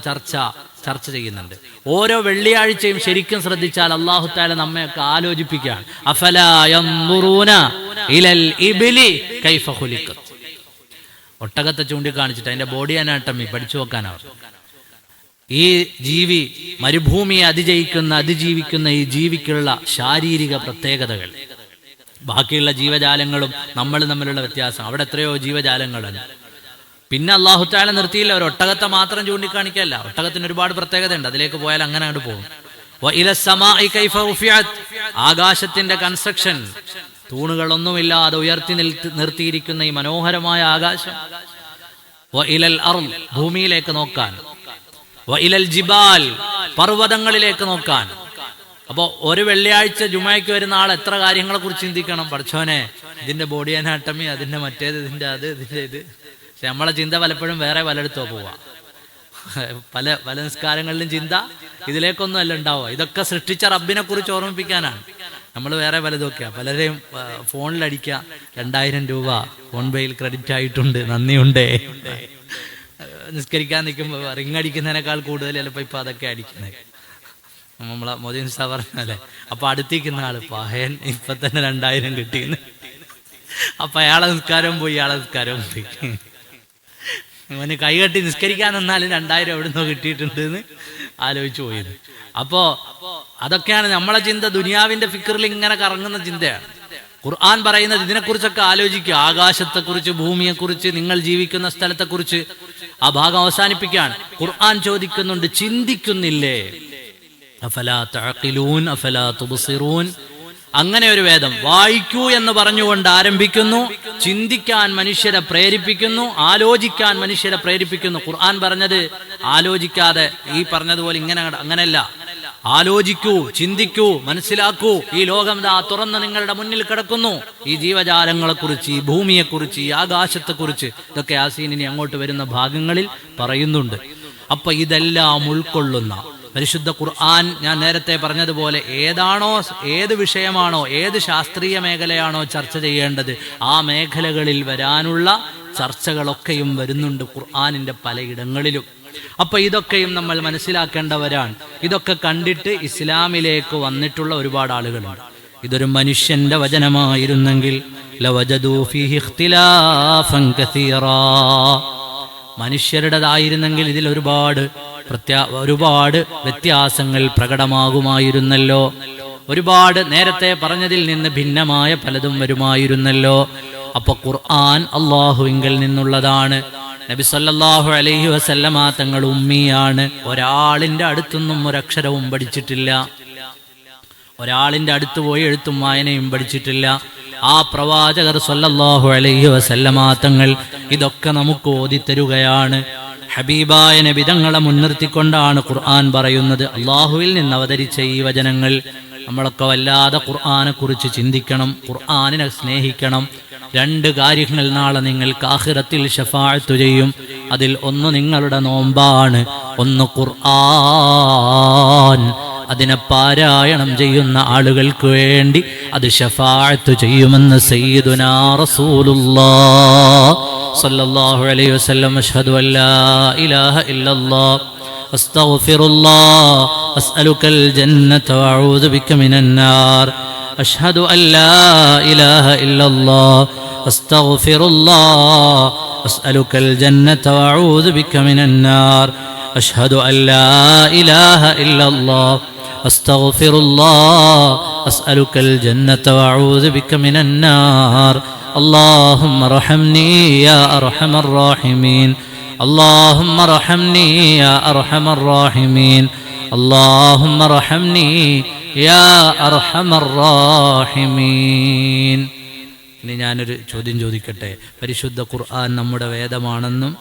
ചർച്ച ചെയ്യുന്നുണ്ട്. ഓരോ വെള്ളിയാഴ്ചയും ശരിക്കും ശ്രദ്ധിച്ചാൽ അല്ലാഹു തആല നമ്മയൊക്കെ ആലോചിപ്പിക്കുകയാണ്. അഫലാ യൻദുറൂന ഇലൽ ഇബ്ലി കൈഫ ഖുലിഖത്. ഒട്ടകത്തെ ചൂണ്ടിക്കാണിച്ചിട്ട് അതിന്റെ ബോഡി അനാട്ടമി പഠിച്ചു വെക്കാനാണ്. ഈ ജീവി മരുഭൂമിയെ അതിജീവിക്കുന്ന ഈ ജീവിക്കുള്ള ശാരീരിക പ്രത്യേകതകൾ, ബാക്കിയുള്ള ജീവജാലങ്ങളും നമ്മൾ തമ്മിലുള്ള വ്യത്യാസം, അവിടെ എത്രയോ ജീവജാലങ്ങളുണ്ട്. പിന്നെ അല്ലാഹു തആല നിർത്തിയില്ല, ഒരു ഒട്ടകത്തെ മാത്രം ചൂണ്ടിക്കാണിക്കല്ല. ഒട്ടകത്തിന് ഒരുപാട് പ്രത്യേകത ഉണ്ട്, അതിലേക്ക് പോയാൽ അങ്ങനെ അങ്ങോട്ട് പോകും. ആകാശത്തിന്റെ കൺസ്ട്രക്ഷൻ, തൂണുകളൊന്നുമില്ലാതെ ഉയർത്തി നിർത്തിയിരിക്കുന്ന ഈ മനോഹരമായ ആകാശം. ഭൂമിയിലേക്ക് നോക്കാൻ, ജിബാൽ പർവ്വതങ്ങളിലേക്ക് നോക്കാൻ. അപ്പോ ഒരു വെള്ളിയാഴ്ച ജുമയ്ക്ക് വരുന്ന ആൾ എത്ര കാര്യങ്ങളെ കുറിച്ച് ചിന്തിക്കണം. പഠിച്ചോനെ, ഇതിന്റെ ബോഡി അനാട്ടമി, അതിന്റെ മറ്റേത്, ഇതിന്റെ അത്, ഇതിന്റെ ഇത്. പക്ഷെ നമ്മളെ ചിന്ത പലപ്പോഴും വേറെ പലയിടത്തോ പോവാ. പല നിസ്കാരങ്ങളിലും ചിന്ത ഇതിലേക്കൊന്നും അല്ല ഉണ്ടാവുക. ഇതൊക്കെ സൃഷ്ടിച്ച റബ്ബിനെ കുറിച്ച് ഓർമ്മിപ്പിക്കാനാണ്. നമ്മൾ വേറെ പലതൊക്കെയാ. പലരെയും ഫോണിലടിക്കുക, 2000 രൂപ ഫോൺ പേയിൽ ക്രെഡിറ്റ് ആയിട്ടുണ്ട്, നന്ദിയുണ്ടേ. നിസ്കരിക്കാൻ നിൽക്കുമ്പോൾ റിങ് അടിക്കുന്നതിനേക്കാൾ കൂടുതൽ ചിലപ്പോൾ ഇപ്പൊ അതൊക്കെ അടിക്കുന്നത്. നമ്മളെ മോദിൻ സാ പറഞ്ഞല്ലേ, അപ്പൊ അടുത്തിരിക്കുന്ന ആള് പഹയൻ ഇപ്പൊ തന്നെ 2000 കിട്ടിയെന്ന്. അപ്പൊ അയാളെ നിസ്കാരവും പോയി, അവന് കൈകെട്ടി നിസ്കരിക്കാൻ നിന്നാലും 2000 എവിടുന്നോ കിട്ടിയിട്ടുണ്ട് എന്ന് ആലോചിച്ചു പോയത്. അപ്പോ അതൊക്കെയാണ് നമ്മളെ ചിന്ത. ദുനിയാവിന്റെ ഫിക്റിൽ ഇങ്ങനെ കറങ്ങുന്ന ചിന്തയാണ്. ഖുർആൻ പറയുന്നത് ഇതിനെക്കുറിച്ചൊക്കെ ആലോചിക്കുക. ആകാശത്തെക്കുറിച്ച്, ഭൂമിയെക്കുറിച്ച്, നിങ്ങൾ ജീവിക്കുന്ന സ്ഥലത്തെക്കുറിച്ച്. ആ ഭാഗം അവസാനിപ്പിക്കുകയാണ്. ഖുർആൻ ചോദിക്കുന്നുണ്ട്, ചിന്തിക്കുന്നില്ലേ? അഫലാ തഅഖിലൂൻ അഫലാ തുബ്സിറൂൻ. അങ്ങനെ ഒരു വേദം വായിക്കൂ എന്ന് പറഞ്ഞുകൊണ്ട് ആരംഭിക്കുന്നു. ചിന്തിക്കാൻ മനുഷ്യരെ പ്രേരിപ്പിക്കുന്നു, ആലോചിക്കാൻ മനുഷ്യരെ പ്രേരിപ്പിക്കുന്നു. ഖുർആൻ പറഞ്ഞത് ആലോചിക്കാതെ ഈ പറഞ്ഞതുപോലെ അങ്ങനെയല്ല. ആലോചിക്കൂ, ചിന്തിക്കൂ, മനസ്സിലാക്കൂ. ഈ ലോകം ദാ തുറന്ന് നിങ്ങളുടെ മുന്നിൽ കിടക്കുന്നു. ഈ ജീവജാലങ്ങളെക്കുറിച്ച്, ഈ ഭൂമിയെക്കുറിച്ച്, ഈ ആകാശത്തെക്കുറിച്ച്, ഇതൊക്കെ യാസീൻ ഇനി അങ്ങോട്ട് വരുന്ന ഭാഗങ്ങളിൽ പറയുന്നുണ്ട്. അപ്പൊ ഇതെല്ലാം ഉൾക്കൊള്ളുന്ന പരിശുദ്ധ ഖുർആൻ, ഞാൻ നേരത്തെ പറഞ്ഞതുപോലെ ഏത് വിഷയമാണോ, ഏത് ശാസ്ത്രീയ മേഖലയാണോ ചർച്ച ചെയ്യേണ്ടത്, ആ മേഖലകളിൽ വരാനുള്ള ചർച്ചകളൊക്കെയും വരുന്നുണ്ട് ഖുർആനിന്റെ പലയിടങ്ങളിലും. അപ്പൊ ഇതൊക്കെയും നമ്മൾ മനസ്സിലാക്കേണ്ടവരാണ്. ഇതൊക്കെ കണ്ടിട്ട് ഇസ്ലാമിലേക്ക് വന്നിട്ടുള്ള ഒരുപാട് ആളുകളുണ്ട്. ഇതൊരു മനുഷ്യന്റെ വചനമായിരുന്നെങ്കിൽ ലവജദൂ ഫീഹി ഇഖ്തിലാഫൻ കസീറാ, മനുഷ്യരുടേതായിരുന്നെങ്കിൽ ഇതിൽ ഒരുപാട് വ്യത്യാസങ്ങൾ പ്രകടമാകുമായിരുന്നല്ലോ. ഒരുപാട് നേരത്തെ പറഞ്ഞതിൽ നിന്ന് ഭിന്നമായ പലതും വരുമായിരുന്നല്ലോ. അപ്പൊ ഖുർആൻ അല്ലാഹുവിങ്കൽ നിന്നുള്ളതാണ്. നബി സല്ലല്ലാഹു അലൈഹി വസല്ലമ തങ്ങൾ ഉമ്മിയാണ്. ഒരാളിന്റെ അടുത്തൊന്നും ഒരക്ഷരവും പഠിച്ചിട്ടില്ല. ഒരാളിന്റെ അടുത്ത് പോയി എഴുത്തും വായനയും പഠിച്ചിട്ടില്ല. ആ പ്രവാചകർ സല്ലല്ലാഹു അലൈഹി വസല്ലമ തങ്ങൾ ഇതൊക്കെ നമുക്ക് ഓതിത്തരുകയാണ്. ഹബീബായ നബി തങ്ങളെ മുൻനിർത്തിക്കൊണ്ടാണ് ഖുർആൻ പറയുന്നത്. അല്ലാഹുവിൽ നിന്ന് അവതരിച്ച ഈ വചനങ്ങൾ നമ്മളൊക്കെ വല്ലാതെ ഖുർആനെ കുറിച്ച് ചിന്തിക്കണം, ഖുർആനിനെ സ്നേഹിക്കണം. 2 കാര്യങ്ങൾ നാളെ നിങ്ങൾക്ക് ആഖിറത്തിൽ ശഫാഅത്ത് ചെയ്യും. അതിൽ ഒന്ന് നിങ്ങളുടെ നോമ്പാണ്, ഒന്ന് ഖുർആൻ. അതിനെ പാരായണം ചെയ്യുന്ന ആളുകൾക്ക് വേണ്ടി അത് ശഫാഅത്ത് ചെയ്യുമെന്ന് സയ്യിദുനാ റസൂലുള്ളാഹ് സല്ലല്ലാഹു അലൈഹി വസല്ലം. അഷ്ഹദു അല്ലാ ഇലാഹ ഇല്ലല്ലാഹ് അസ്തഗ്ഫിറുല്ലാഹ് അസ്അലുകൽ ജന്നത വഅഊദു ബിക മിനന്നാർ. അഷ്ഹദു അല്ലാ ഇലാഹ ഇല്ലല്ലാഹ് അസ്തഗ്ഫിറുല്ലാഹ് അസ്അലുകൽ ജന്നത വഅഊദു ബിക മിനന്നാർ. അഷ്ഹദു അല്ലാ ഇലാഹ ഇല്ലല്ലാഹ് അസ്തഗ്ഫിറുല്ലാഹ് അസ്അലുകൽ ജന്നത വഅഊദു ബിക മിനന്നാർ. اللهم ارحمني يا أرحم الراحمين. اللهم ارحمني يا أرحم الراحمين. اللهم ارحمني يا أرحم الراحمين. ഇനി ഞാനൊരു ചോദ്യം ചോദിക്കട്ടെ. പരിശുദ്ധ ഖുർആൻ നമ്മുടെ വേദമാണെന്നും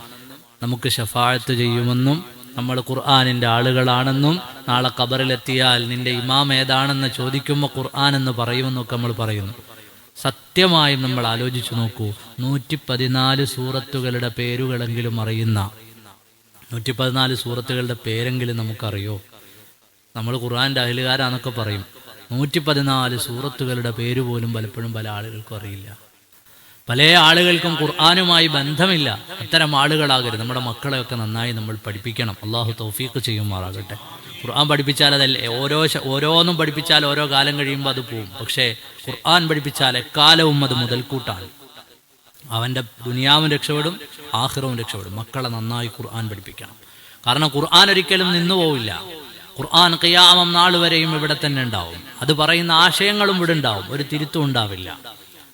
നമുക്ക് ശഫാഅത്ത് ചെയ്യുമെന്നും നമ്മൾ ഖുർആനിന്റെ ആളുകളാണെന്നും നാളെ ഖബറിലെത്തിയാൽ നിന്റെ ഇമാം ഏതാണെന്ന് ചോദിക്കുമ്പോൾ ഖുർആൻ എന്ന് പറയുമെന്നൊക്കെ നമ്മൾ പറയുന്നു. സത്യമായും നമ്മൾ ആലോചിച്ചു നോക്കൂ, 114 സൂറത്തുകളുടെ പേരുകളെങ്കിലും അറിയുന്ന, 114 സൂറത്തുകളുടെ പേരെങ്കിലും നമുക്കറിയോ? നമ്മൾ ഖുർആൻ്റെ അഹ്ലുകാരാന്നൊക്കെ പറയും, 114 സൂറത്തുകളുടെ പേര് പോലും പലപ്പോഴും പല ആളുകൾക്കും അറിയില്ല. പല ആളുകൾക്കും ഖുർആനുമായി ബന്ധമില്ല. അത്തരം ആളുകളാകരുത്. നമ്മുടെ മക്കളെയൊക്കെ നന്നായി നമ്മൾ പഠിപ്പിക്കണം. അള്ളാഹു തൗഫീഖ് ചെയ്യുമാറാകട്ടെ. ഖുർആൻ പഠിപ്പിച്ചാൽ അതല്ലേ, ഓരോന്നും പഠിപ്പിച്ചാൽ ഓരോ കാലം കഴിയുമ്പോൾ അത് പോവും. പക്ഷേ ഖുർആൻ പഠിപ്പിച്ചാൽ എക്കാലവും അത് മുതൽക്കൂട്ടാണ്. അവൻ്റെ ദുനിയാവും രക്ഷപ്പെടും, ആഖിറവും രക്ഷപ്പെടും. മക്കളെ നന്നായി ഖുർആൻ പഠിപ്പിക്കണം. കാരണം ഖുർആൻ ഒരിക്കലും നിന്നു പോവില്ല. ഖുർആൻ ഖിയാമം നാൾ വരെയും ഇവിടെ തന്നെ ഉണ്ടാവും. അത് പറയുന്ന ആശയങ്ങളും ഇവിടെ ഉണ്ടാവും, ഒരു തിരുത്തും ഉണ്ടാവില്ല.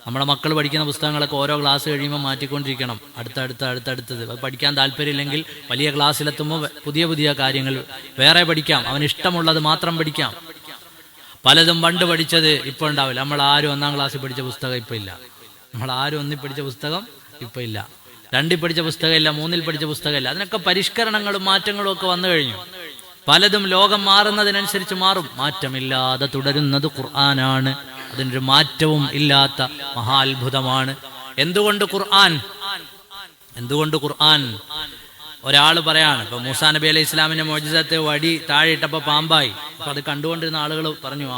നമ്മുടെ മക്കൾ പഠിക്കുന്ന പുസ്തകങ്ങളൊക്കെ ഓരോ ക്ലാസ് കഴിയുമ്പോൾ മാറ്റിക്കൊണ്ടിരിക്കണം. അടുത്തടുത്തത് പഠിക്കാൻ താല്പര്യമില്ലെങ്കിൽ വലിയ ക്ലാസ്സിലെത്തുമ്പോൾ പുതിയ പുതിയ കാര്യങ്ങൾ വേറെ പഠിക്കാം. അവന് ഇഷ്ടമുള്ളത് മാത്രം പഠിക്കാം. പലതും പണ്ട് പഠിച്ചത് ഇപ്പോൾ ഉണ്ടാവില്ല. നമ്മൾ ആരും 1ാം ക്ലാസ്സിൽ പഠിച്ച പുസ്തകം ഇപ്പോൾ ഇല്ല. നമ്മൾ ആരും 1ൽ പഠിച്ച പുസ്തകം ഇപ്പോൾ ഇല്ല. 2ൽ പഠിച്ച പുസ്തകമില്ല, 3ൽ പഠിച്ച പുസ്തകമില്ല. അതിനൊക്കെ പരിഷ്കരണങ്ങളും മാറ്റങ്ങളും ഒക്കെ വന്നു കഴിഞ്ഞു. പലതും ലോകം മാറുന്നതിനനുസരിച്ച് മാറും. മാറ്റമില്ലാതെ തുടരുന്നത് ഖുർആനാണ്. അതിനൊരു മാറ്റവും ഇല്ലാത്ത മഹാത്ഭുതമാണ്. എന്തുകൊണ്ട് ഖുർആൻ? ഒരാൾ പറയാണ്, ഇപ്പൊ മൂസാ നബി അലൈഹി ഇസ്ലാമിന്റെ മുഅ്ജിസത്ത് വടി താഴെ ഇട്ടപ്പോൾ പാമ്പായി. അപ്പൊ അത് കണ്ടുകൊണ്ടിരുന്ന ആളുകൾ പറഞ്ഞു,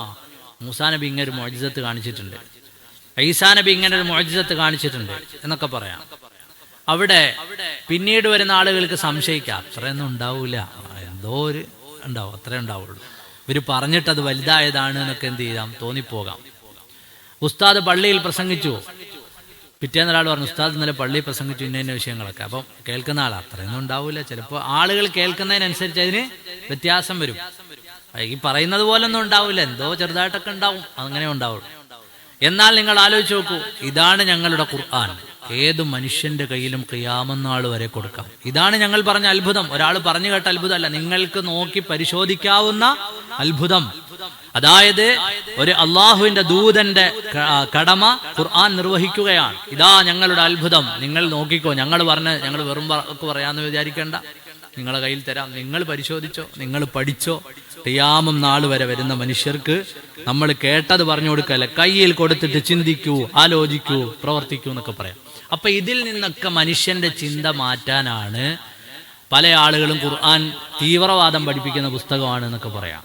മൂസാ നബി ഇങ്ങനെ ഒരു മുഅ്ജിസത്ത് കാണിച്ചിട്ടുണ്ട്, ഈസാ നബി ഇങ്ങനെ ഒരു മുഅ്ജിസത്ത് കാണിച്ചിട്ടുണ്ട് എന്നൊക്കെ പറയാം. അവിടെ പിന്നീട് വരുന്ന ആളുകൾക്ക് സംശയിക്കാം, അത്രയൊന്നും ഉണ്ടാവൂല, എന്തോ ഒരു ഉണ്ടാവും, അത്രേ ഉണ്ടാവുള്ളൂ. ഇവർ പറഞ്ഞിട്ടത് വലുതായതാണ് എന്നൊക്കെ എന്ത് ചെയ്യാം, തോന്നിപ്പോകാം. ഉസ്താദ് പള്ളിയിൽ പ്രസംഗിച്ചു, പിറ്റേന്ന് ഒരാൾ പറഞ്ഞു, ഉസ്താദ് ഇന്നലെ പള്ളിയിൽ പ്രസംഗിച്ചു ഇന്ന വിഷയങ്ങളൊക്കെ. അപ്പം കേൾക്കുന്ന ആൾ അത്രയൊന്നും ഉണ്ടാവില്ല. ചിലപ്പോൾ ആളുകൾ കേൾക്കുന്നതിനനുസരിച്ച് അതിന് വ്യത്യാസം വരും. ഈ പറയുന്നത് പോലൊന്നും ഉണ്ടാവില്ല, എന്തോ ചെറുതായിട്ടൊക്കെ ഉണ്ടാവും, അങ്ങനെ ഉണ്ടാവുള്ളൂ. എന്നാൽ നിങ്ങൾ ആലോചിച്ച് നോക്കൂ, ഇതാണ് ഞങ്ങളുടെ ഖുർആൻ. ഏത് മനുഷ്യന്റെ കയ്യിലും ഖിയാമത്ത് നാൾ വരെ കൊടുക്കാം. ഇതാണ് ഞങ്ങൾ പറഞ്ഞ അത്ഭുതം. ഒരാൾ പറഞ്ഞു കേട്ട അത്ഭുതമല്ല, നിങ്ങൾക്ക് നോക്കി പരിശോധിക്കാവുന്ന അത്ഭുതം. അതായത് ഒരു അള്ളാഹുവിന്റെ ദൂതന്റെ കടമ ഖുർആൻ നിർവഹിക്കുകയാണ്. ഇതാ ഞങ്ങളുടെ അത്ഭുതം, നിങ്ങൾ നോക്കിക്കോ. ഞങ്ങൾ വെറും പറയാന്ന് വിചാരിക്കേണ്ട, നിങ്ങളെ കയ്യിൽ തരാം, നിങ്ങൾ പരിശോധിച്ചോ, നിങ്ങൾ പഠിച്ചോ. ഖിയാമം നാൾ വരെ വരുന്ന മനുഷ്യർക്ക് നമ്മൾ കേട്ടത് പറഞ്ഞു കൊടുക്കല്ല, കയ്യിൽ കൊടുത്തിട്ട് ചിന്തിക്കൂ, ആലോചിക്കൂ, പ്രവർത്തിക്കൂ എന്നൊക്കെ പറയാം. അപ്പൊ ഇതിൽ നിന്നൊക്കെ മനുഷ്യന്റെ ചിന്ത മാറ്റാനാണ് പല ആളുകളും ഖുർആൻ തീവ്രവാദം പഠിപ്പിക്കുന്ന പുസ്തകമാണ് എന്നൊക്കെ പറയാം.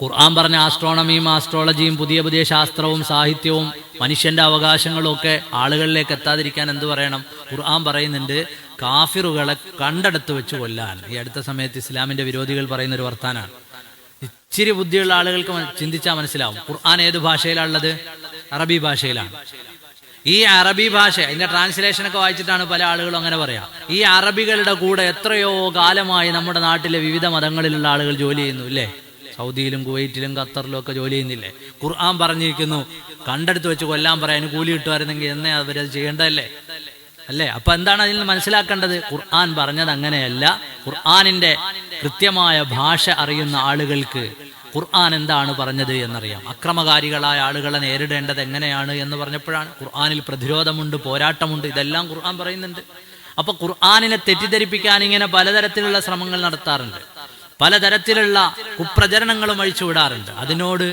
ഖുർആൻ പറഞ്ഞ ആസ്ട്രോണമിയും ആസ്ട്രോളജിയും പുതിയ പുതിയ ശാസ്ത്രവും സാഹിത്യവും മനുഷ്യന്റെ അവകാശങ്ങളും ഒക്കെ ആളുകളിലേക്ക് എത്താതിരിക്കാൻ എന്ത് പറയണം? ഖുർആൻ പറയുന്നുണ്ട്, കാഫിറുകളെ കണ്ടെടുത്ത് വെച്ച് കൊല്ലാൻ. ഈ അടുത്ത സമയത്ത് ഇസ്ലാമിന്റെ വിരോധികൾ പറയുന്നൊരു വർത്താനാണ്. ഇച്ചിരി ബുദ്ധിയുള്ള ആളുകൾക്ക് ചിന്തിച്ചാൽ മനസ്സിലാവും. ഖുർആൻ ഏത് ഭാഷയിലാണുള്ളത്? അറബി ഭാഷയിലാണ്. ഈ അറബി ഭാഷ, അതിന്റെ ട്രാൻസ്ലേഷനൊക്കെ വായിച്ചിട്ടാണ് പല ആളുകളും അങ്ങനെ പറയാം. ഈ അറബികളുടെ കൂടെ എത്രയോ കാലമായി നമ്മുടെ നാട്ടിലെ വിവിധ മതങ്ങളിലുള്ള ആളുകൾ ജോലി ചെയ്യുന്നു, ഇല്ലേ? സൗദിയിലും കുവൈറ്റിലും ഖത്തറിലും ഒക്കെ ജോലി ചെയ്യുന്നില്ലേ? ഖുർആൻ പറഞ്ഞിരിക്കുന്നു, കണ്ടെടുത്ത് വെച്ച് കൊല്ലാൻ പറയാൻ കൂലി കിട്ടുമായിരുന്നെങ്കിൽ എന്നേ അവരത് ചെയ്യേണ്ടതല്ലേ, അല്ലേ? അപ്പൊ എന്താണ് അതിൽ നിന്ന് മനസ്സിലാക്കേണ്ടത്? ഖുർആൻ പറഞ്ഞത് അങ്ങനെയല്ല. ഖുർആനിന്റെ കൃത്യമായ ഭാഷ അറിയുന്ന ആളുകൾക്ക് ഖുർആൻ എന്താണ് പറഞ്ഞത് എന്നറിയാം. അക്രമകാരികളായ ആളുകളെ നേരിടേണ്ടത് എങ്ങനെയാണ് എന്ന് പറഞ്ഞപ്പോഴാണ്. ഖുർആനിൽ പ്രതിരോധമുണ്ട്, പോരാട്ടമുണ്ട്, ഇതെല്ലാം ഖുർആൻ പറയുന്നുണ്ട്. അപ്പൊ ഖുർആനിനെ തെറ്റിദ്ധരിപ്പിക്കാൻ ഇങ്ങനെ പലതരത്തിലുള്ള ശ്രമങ്ങൾ നടത്താറുണ്ട്, പലതരത്തിലുള്ള കുപ്രചരണങ്ങളും അഴിച്ചുവിടാറുണ്ട്. അതിനോട്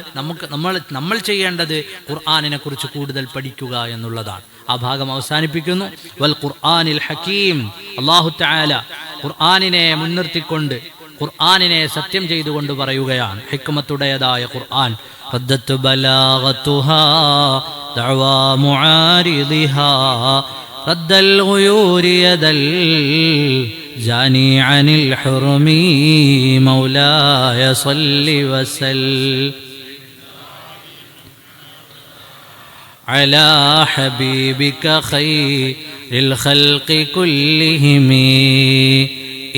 നമ്മൾ ചെയ്യേണ്ടത് ഖുർആനിനെ കുറിച്ച് കൂടുതൽ പഠിക്കുക എന്നുള്ളതാണ്. ആ ഭാഗം അവസാനിപ്പിക്കുന്നു. വൽ ഖുർആനിൽ ഹകീം. അല്ലാഹു തആല ഖുർആനിനെ മുൻനിർത്തിക്കൊണ്ട്, ഖുർആനിനെ സത്യം ചെയ്തുകൊണ്ട് പറയുകയാണ്, ഹിക്മത്തുടേതായ ഖുർആൻ. റദ്ദത്തു ബലാഗതുഹാ ദഅവാ മുആരിദിഹാ റദ്ദൽ ഗുയൂരി യദൽ ജാനി അനിൽ ഹുർമി മൗലായ സല്ലി വസൽ അലാ ഹബീബിക ഖൈറിൽ ഖൽഖി കുല്ലിഹിം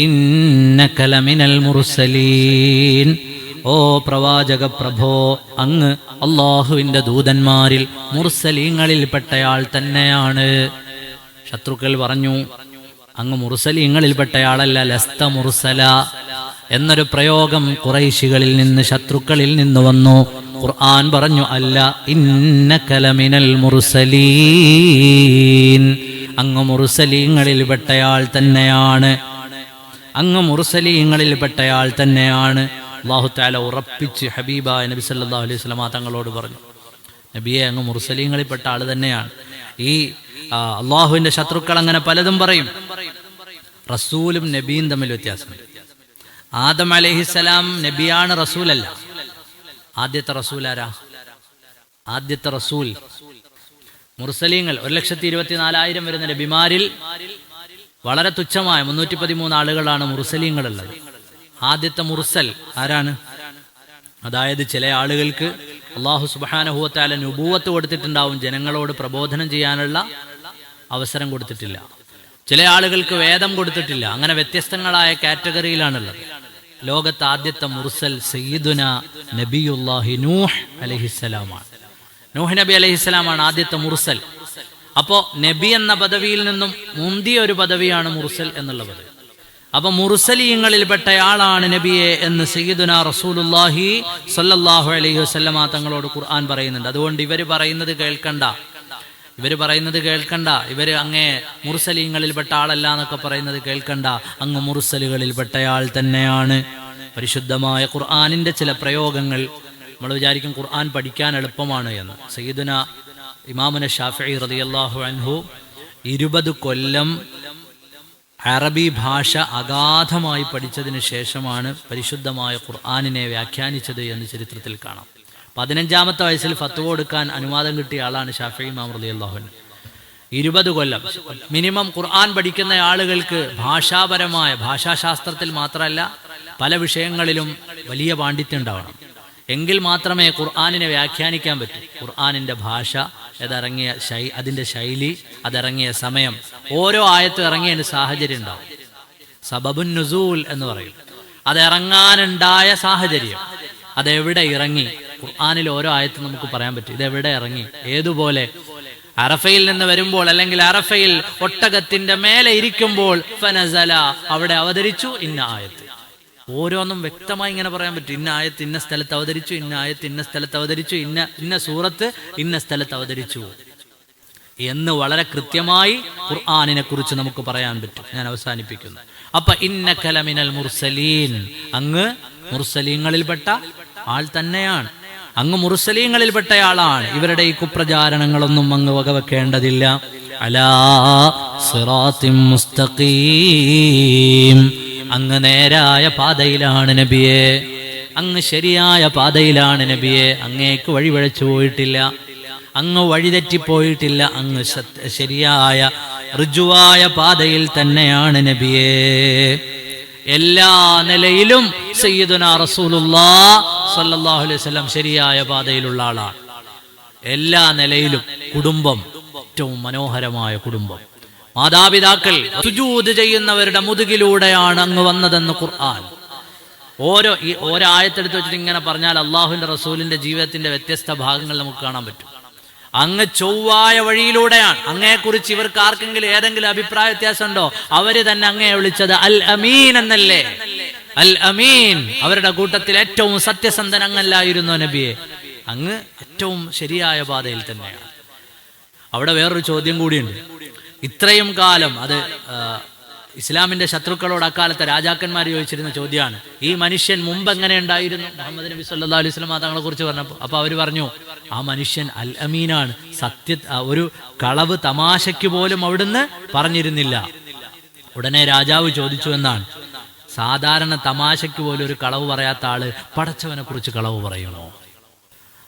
ഇന്നക ലമിനൽ മുർസലീൻ. ഓ പ്രവാചക പ്രഭോ, അങ്ങ് അല്ലാഹുവിന്റെ ദൂതന്മാരിൽ മുർസലീങ്ങളിൽപ്പെട്ടയാൾ തന്നെയാണ്. ശത്രുക്കൾ പറഞ്ഞു, അങ്ങ് മുർസലീങ്ങളിൽപ്പെട്ടയാളല്ല, ലസ്ത മുർസല എന്നൊരു പ്രയോഗം ഖുറൈശികളിൽ നിന്ന്, ശത്രുക്കളിൽ നിന്ന് വന്നു. ഖുർആൻ പറഞ്ഞു, അല്ല, ഇന്നക ലമിനൽ മുർസലീൻ, അങ്ങ് മുർസലീങ്ങളിൽപ്പെട്ടയാൾ തന്നെയാണ്, അങ്ങ് മുർസലീങ്ങളിൽപ്പെട്ടയാൾ തന്നെയാണ്. അല്ലാഹു തആല ഉറപ്പിച്ച് ഹബീബായ നബി സല്ലല്ലാഹു അലൈഹി വസല്ലം തങ്ങളോട് പറഞ്ഞു. നബിയെ അങ്ങ് മുർസലീങ്ങളിൽപ്പെട്ട ആൾ തന്നെയാണ്. ഈ അള്ളാഹുവിന്റെ ശത്രുക്കൾ അങ്ങനെ പലതും പറയും. റസൂലും നബിയും തമ്മിൽ വ്യത്യാസമുണ്ട്. ആദം അലൈഹിസ്സലാം നബിയാണ്, റസൂലല്ല. ആദ്യത്തെ റസൂൽ ആരാ? ആദ്യത്തെ റസൂൽ മുർസലീങ്ങൾ 1,24,000 വരുന്ന നബിമാരിൽ വളരെ തുച്ഛമായ 313 ആളുകളാണ് മുർസലീങ്ങളുള്ളത്. ആദ്യത്തെ മുർസൽ ആരാണ്? അതായത് ചില ആളുകൾക്ക് അല്ലാഹു സുബ്ഹാനഹു വ തആല നുബുവത്ത് കൊടുത്തിട്ടുണ്ടാവും, ജനങ്ങളോട് പ്രബോധനം ചെയ്യാനുള്ള അവസരം കൊടുത്തിട്ടില്ല. ചില ആളുകൾക്ക് വേദം കൊടുത്തിട്ടില്ല. അങ്ങനെ വ്യത്യസ്തങ്ങളായ കാറ്റഗറിയിലാണുള്ളത്. ലോകത്ത് ആദ്യത്തെ മുർസൽ സയ്യിദുന നബിയുല്ലാഹി നൂഹ് അലൈഹിസ്സലാമാണ്. നൂഹ് നബി അലൈഹിസ്സലാമാണ് ആദ്യത്തെ മുർസൽ. അപ്പോ നബി എന്ന പദവിയിൽ നിന്നും മുന്തിയ ഒരു പദവിയാണ് മുർസൽ എന്നുള്ള പദവി. അപ്പൊ മുർസലീങ്ങളിൽപ്പെട്ടയാളാണ് നബിയെ എന്ന് സയ്യിദുനാ റസൂലുള്ളാഹി സ്വല്ലല്ലാഹു അലൈഹി വസല്ലമ തങ്ങളോട് ഖുർആൻ പറയുന്നുണ്ട്. അതുകൊണ്ട് ഇവര് പറയുന്നത് കേൾക്കണ്ട, ഇവര് അങ്ങേ മുർസലീങ്ങളിൽപ്പെട്ട ആളല്ല എന്നൊക്കെ പറയുന്നത് കേൾക്കണ്ട. അങ്ങ് മുർസലുകളിൽപ്പെട്ടയാൾ തന്നെയാണ്. പരിശുദ്ധമായ ഖുർആനിന്റെ ചില പ്രയോഗങ്ങൾ നമ്മൾ വിചാരിക്കും ഖുർആൻ പഠിക്കാൻ എളുപ്പമാണ് എന്ന്. സയ്യിദുനാ ഇമാമുന ശാഫിഈ റളിയല്ലാഹു അൻഹു 20 കൊല്ലം അറബി ഭാഷ അഗാധമായി പഠിച്ചതിന് ശേഷമാണ് പരിശുദ്ധമായ ഖുർആനിനെ വ്യാഖ്യാനിച്ചത് എന്ന് ചരിത്രത്തിൽ കാണാം. 15-ാമത്തെ വയസ്സിൽ ഫത്വ കൊടുക്കാൻ അനുവാദം കിട്ടിയ ആളാണ് ശാഫിഈ ഇമാം റളിയല്ലാഹു അൻഹു. 20 കൊല്ലം മിനിമം ഖുർആൻ പഠിക്കുന്ന ആളുകൾക്ക് ഭാഷാപരമായ, ഭാഷാശാസ്ത്രത്തിൽ മാത്രമല്ല പല വിഷയങ്ങളിലും വലിയ പാണ്ഡിത്യം ഉണ്ടാവണം. എങ്കിൽ മാത്രമേ ഖുർആനിനെ വ്യാഖ്യാനിക്കാൻ പറ്റൂ. ഖുർആനിന്റെ ഭാഷ, അതിറങ്ങിയ അതിന്റെ ശൈലി, അതിറങ്ങിയ സമയം, ഓരോ ആയത്ത് ഇറങ്ങിയതിന് സാഹചര്യം ഉണ്ടാവും. സബബുൻ നുസൂൽ എന്ന് പറയും. അതിറങ്ങാനുണ്ടായ സാഹചര്യം, അതെവിടെ ഇറങ്ങി. ഖുർആനിൽ ഓരോ ആയത്ത് നമുക്ക് പറയാൻ പറ്റും, ഇതെവിടെ ഇറങ്ങി, ഏതുപോലെ. അറഫയിൽ നിന്ന് വരുമ്പോൾ, അല്ലെങ്കിൽ അറഫയിൽ ഒട്ടകത്തിന്റെ മേലെ ഇരിക്കുമ്പോൾ ഫനസല, അവിടെ അവതരിച്ചു ഇന്ന ആയത്ത്. ഓരോന്നും വ്യക്തമായി ഇങ്ങനെ പറയാൻ പറ്റും. ഇന്ന ആയത്ത് ഇന്ന സ്ഥലത്ത് അവതരിച്ചു, ഇന്ന ആയത്ത് ഇന്ന സ്ഥലത്ത് അവതരിച്ചു, ഇന്ന സൂറത്ത് ഇന്ന സ്ഥലത്ത് അവതരിച്ചു എന്ന് വളരെ കൃത്യമായി ഖുർആനിനെ കുറിച്ച് നമുക്ക് പറയാൻ പറ്റും. ഞാൻ അവസാനിപ്പിക്കുന്നു. അപ്പൊ ഇന്നക ലമിനൽ മുർസലീൻ, അങ്ങ് മുർസലീങ്ങളിൽപ്പെട്ട ആൾ തന്നെയാണ്. അങ്ങ് മുർസലീങ്ങളിൽപ്പെട്ടയാളാണ്. ഇവരുടെ ഈ കുപ്രചാരണങ്ങളൊന്നും അങ്ങ് വകവെക്കേണ്ടതില്ല. അലാ സിറാത്തിൻ മുസ്തഖീം, അങ്ങ് നേരായ പാതയിലാണ് നബിയെ, അങ്ങ് ശരിയായ പാതയിലാണ് നബിയെ. അങ്ങേക്ക് വഴിവഴച്ചു പോയിട്ടില്ല, അങ്ങ് വഴിതെറ്റിപ്പോയിട്ടില്ല. അങ്ങ് ശരിയായ ഋജുവായ പാതയിൽ തന്നെയാണ് നബിയെ. എല്ലാ നിലയിലും സയ്യിദുനാ റസൂലുള്ളാഹി സ്വല്ലല്ലാഹു അലൈഹി വസല്ലം ശരിയായ പാതയിലുള്ള ആളാണ്. എല്ലാ നിലയിലും. കുടുംബം, ഏറ്റവും മനോഹരമായ കുടുംബം. മാതാപിതാക്കൾ സുജൂദ് ചെയ്യുന്നവരുടെ മുതുകിലൂടെയാണ് അങ്ങ് വന്നതെന്ന് ഖുർആൻ. ഓരോ ആയത്തെടുത്ത് വെച്ചിട്ട് ഇങ്ങനെ പറഞ്ഞാൽ അള്ളാഹുവിന്റെ റസൂലിന്റെ ജീവിതത്തിന്റെ വ്യത്യസ്ത ഭാഗങ്ങൾ നമുക്ക് കാണാൻ പറ്റും. അങ്ങ് ചൊവ്വായ വഴിയിലൂടെയാണ്. അങ്ങയെക്കുറിച്ച് ഇവർക്ക് ആർക്കെങ്കിലും ഏതെങ്കിലും അഭിപ്രായ വ്യത്യാസം ഉണ്ടോ? അവര് തന്നെ അങ്ങയെ വിളിച്ചത് അൽ അമീൻ എന്നല്ലേ? അൽ അമീൻ. അവരുടെ കൂട്ടത്തിൽ ഏറ്റവും സത്യസന്ധൻ അങ്ങല്ലായിരുന്നു നബിയെ. അങ്ങ് ഏറ്റവും ശരിയായ പാതയിൽ തന്നെയാണ്. അവിടെ വേറൊരു ചോദ്യം കൂടിയുണ്ട്. ഇത്രയും കാലം, അത് ഇസ്ലാമിന്റെ ശത്രുക്കളോട് അക്കാലത്തെ രാജാക്കന്മാർ ചോദിച്ചിരുന്ന ചോദ്യമാണ്, ഈ മനുഷ്യൻ മുമ്പ് എങ്ങനെ ഉണ്ടായിരുന്നു? മുഹമ്മദ് നബി സല്ലല്ലാഹു അലൈഹി വസല്ലം തങ്ങളെ കുറിച്ച് പറഞ്ഞപ്പോൾ അപ്പൊ അവർ പറഞ്ഞു, ആ മനുഷ്യൻ അൽ അമീനാണ്. ഒരു കളവ് തമാശയ്ക്ക് പോലും അവിടുന്ന് പറഞ്ഞിരുന്നില്ല. ഉടനെ രാജാവ് ചോദിച്ചു എന്നാണ്, സാധാരണ തമാശയ്ക്ക് പോലും ഒരു കളവ് പറയാത്ത ആള് പടച്ചവനെ കുറിച്ച് കളവ് പറയണോ?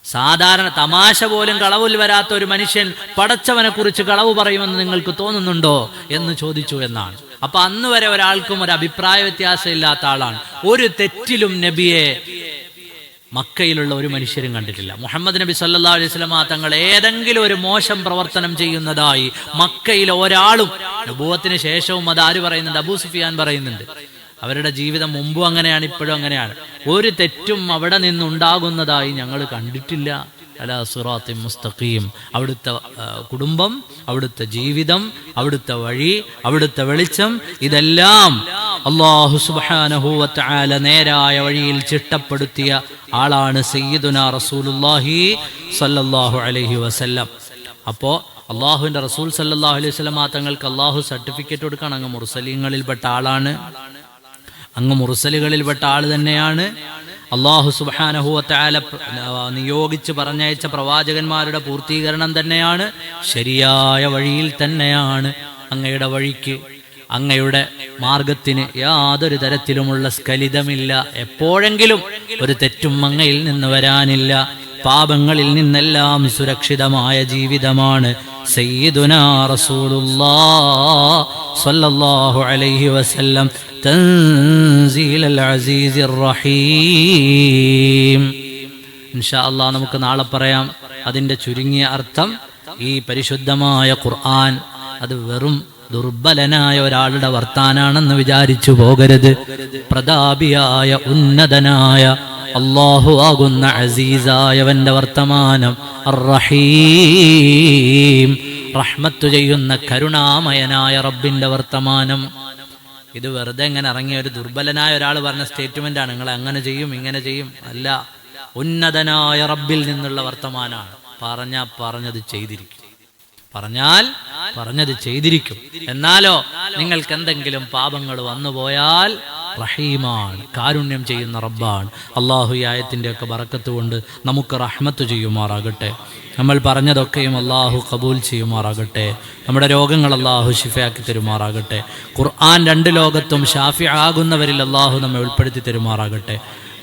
സാധാരണ തമാശ പോലും കളവിൽ വരാത്ത ഒരു മനുഷ്യൻ പടച്ചവനെ കുറിച്ച് കളവ് പറയുമെന്ന് നിങ്ങൾക്ക് തോന്നുന്നുണ്ടോ എന്ന് ചോദിച്ചു എന്നാണ്. അപ്പൊ അന്ന് വരെ ഒരാൾക്കും ഒരു അഭിപ്രായ വ്യത്യാസം ഇല്ലാത്ത ആളാണ്. ഒരു തെറ്റിലും നബിയെ മക്കയിലുള്ള ഒരു മനുഷ്യരും കണ്ടിട്ടില്ല. മുഹമ്മദ് നബി സല്ലല്ലാഹു അലൈഹി വസല്ലം തങ്ങൾ ഏതെങ്കിലും ഒരു മോശം പ്രവർത്തനം ചെയ്യുന്നതായി മക്കയിലെ ഒരാളും, നബുവത്തിന് ശേഷവും അത് ആര് പറയുന്നുണ്ട്? അബൂ സുഫിയാൻ പറയുന്നുണ്ട്. അവരുടെ ജീവിതം മുമ്പും അങ്ങനെയാണ്, ഇപ്പോഴും അങ്ങനെയാണ്. ഒരു തെറ്റും അവിടെ നിന്നുണ്ടാകുന്നതായി ഞങ്ങൾ കണ്ടിട്ടില്ല. അലാ സിറാത്തിൻ മുസ്തഖീം. അവിടുത്തെ കുടുംബം, അവിടുത്തെ ജീവിതം, അവിടുത്തെ വഴി, അവിടുത്തെ വെളിച്ചം, ഇതെല്ലാം അല്ലാഹു സുബ്ഹാനഹു വ തആല നേരായ വഴിയിൽ ചിട്ടപ്പെടുത്തിയ ആളാണ് സയ്യിദുനാ റസൂലുള്ളാഹി സ്വല്ലല്ലാഹു അലൈഹി വസല്ലം. അപ്പോ അള്ളാഹുവിന്റെ റസൂൽ സല്ലല്ലാഹു അലൈഹി വസല്ലം തങ്ങൾക്ക് അള്ളാഹു സർട്ടിഫിക്കറ്റ് കൊടുക്കണം, അങ്ങ് മുർസലീങ്ങളിൽപ്പെട്ട ആളാണ്, അങ്ങ് മുർസലുകളിൽപ്പെട്ട ആൾ തന്നെയാണ്. അല്ലാഹു സുബ്ഹാനഹു വ തആല നിയോഗിച്ച് പറഞ്ഞയച്ച പ്രവാചകന്മാരുടെ പൂർത്തീകരണം തന്നെയാണ്. ശരിയായ വഴിയിൽ തന്നെയാണ്. അങ്ങയുടെ വഴിക്ക്, അങ്ങയുടെ മാർഗത്തിന് യാതൊരു തരത്തിലുമുള്ള സ്ഖലിതമില്ല. എപ്പോഴെങ്കിലും ഒരു തെറ്റും അങ്ങയിൽ നിന്ന് വരാനില്ല. പാപങ്ങളിൽ നിന്നെല്ലാം സുരക്ഷിതമായ ജീവിതമാണ് സയ്യിദുനാ റസൂലുള്ളാഹ് സ്വല്ലല്ലാഹു അലൈഹി വസല്ലം തൻസീലൽ അസീസിർ റഹീം. ഇൻഷാ അല്ലാഹ് നമുക്ക് നാളെ പറയാം അതിൻ്റെ ചുരുങ്ങിയ അർത്ഥം. ഈ പരിശുദ്ധമായ ഖുർആൻ അത് വെറും ദുർബലനായ ഒരാളുടെ വർത്താനാണെന്ന് വിചാരിച്ചു പോകരുത്. പ്രതാപിയായ ഉന്നതനായ അല്ലാഹു ആകുന്ന അസീസായവന്റെ വർത്തമാനം, അർ-റഹീം, റഹ്മത്ത് ചെയ്യുന്ന കരുണാമയനായ റബ്ബിന്റെ വർത്തമാനം. ഇത് വെറുതെ ഇങ്ങനെ ഇറങ്ങിയ ഒരു ദുർബലനായ ഒരാൾ പറഞ്ഞ സ്റ്റേറ്റ്മെന്റ് ആണ്. നിങ്ങൾ അങ്ങനെ ചെയ്യും ഇങ്ങനെ ചെയ്യും അല്ല, ഉന്നതനായ റബ്ബിൽ നിന്നുള്ള വർത്തമാനമാണ്. പറഞ്ഞത് ചെയ്തിരിക്കും, പറഞ്ഞാൽ പറഞ്ഞത് ചെയ്തിരിക്കും. എന്നാലോ നിങ്ങൾക്ക് എന്തെങ്കിലും പാപങ്ങൾ വന്നുപോയാൽ റഹീമാണ്, കാരുണ്യം ചെയ്യുന്ന റബ്ബാണ്. അള്ളാഹു ഈ ആയത്തിൻ്റെ ഒക്കെ ബറക്കത്ത് കൊണ്ട് നമുക്ക് റഹ്മത്ത് ചെയ്യുമാറാകട്ടെ. നമ്മൾ പറഞ്ഞതൊക്കെയും അള്ളാഹു കബൂൽ ചെയ്യുമാറാകട്ടെ. നമ്മുടെ രോഗങ്ങൾ അള്ളാഹു ശിഫയാക്കി തരുമാറാകട്ടെ. ഖുർആൻ രണ്ട് ലോകത്തും ഷാഫി ആകുന്നവരിൽ അള്ളാഹു നമ്മെ ഉൾപ്പെടുത്തി തരുമാറാകട്ടെ.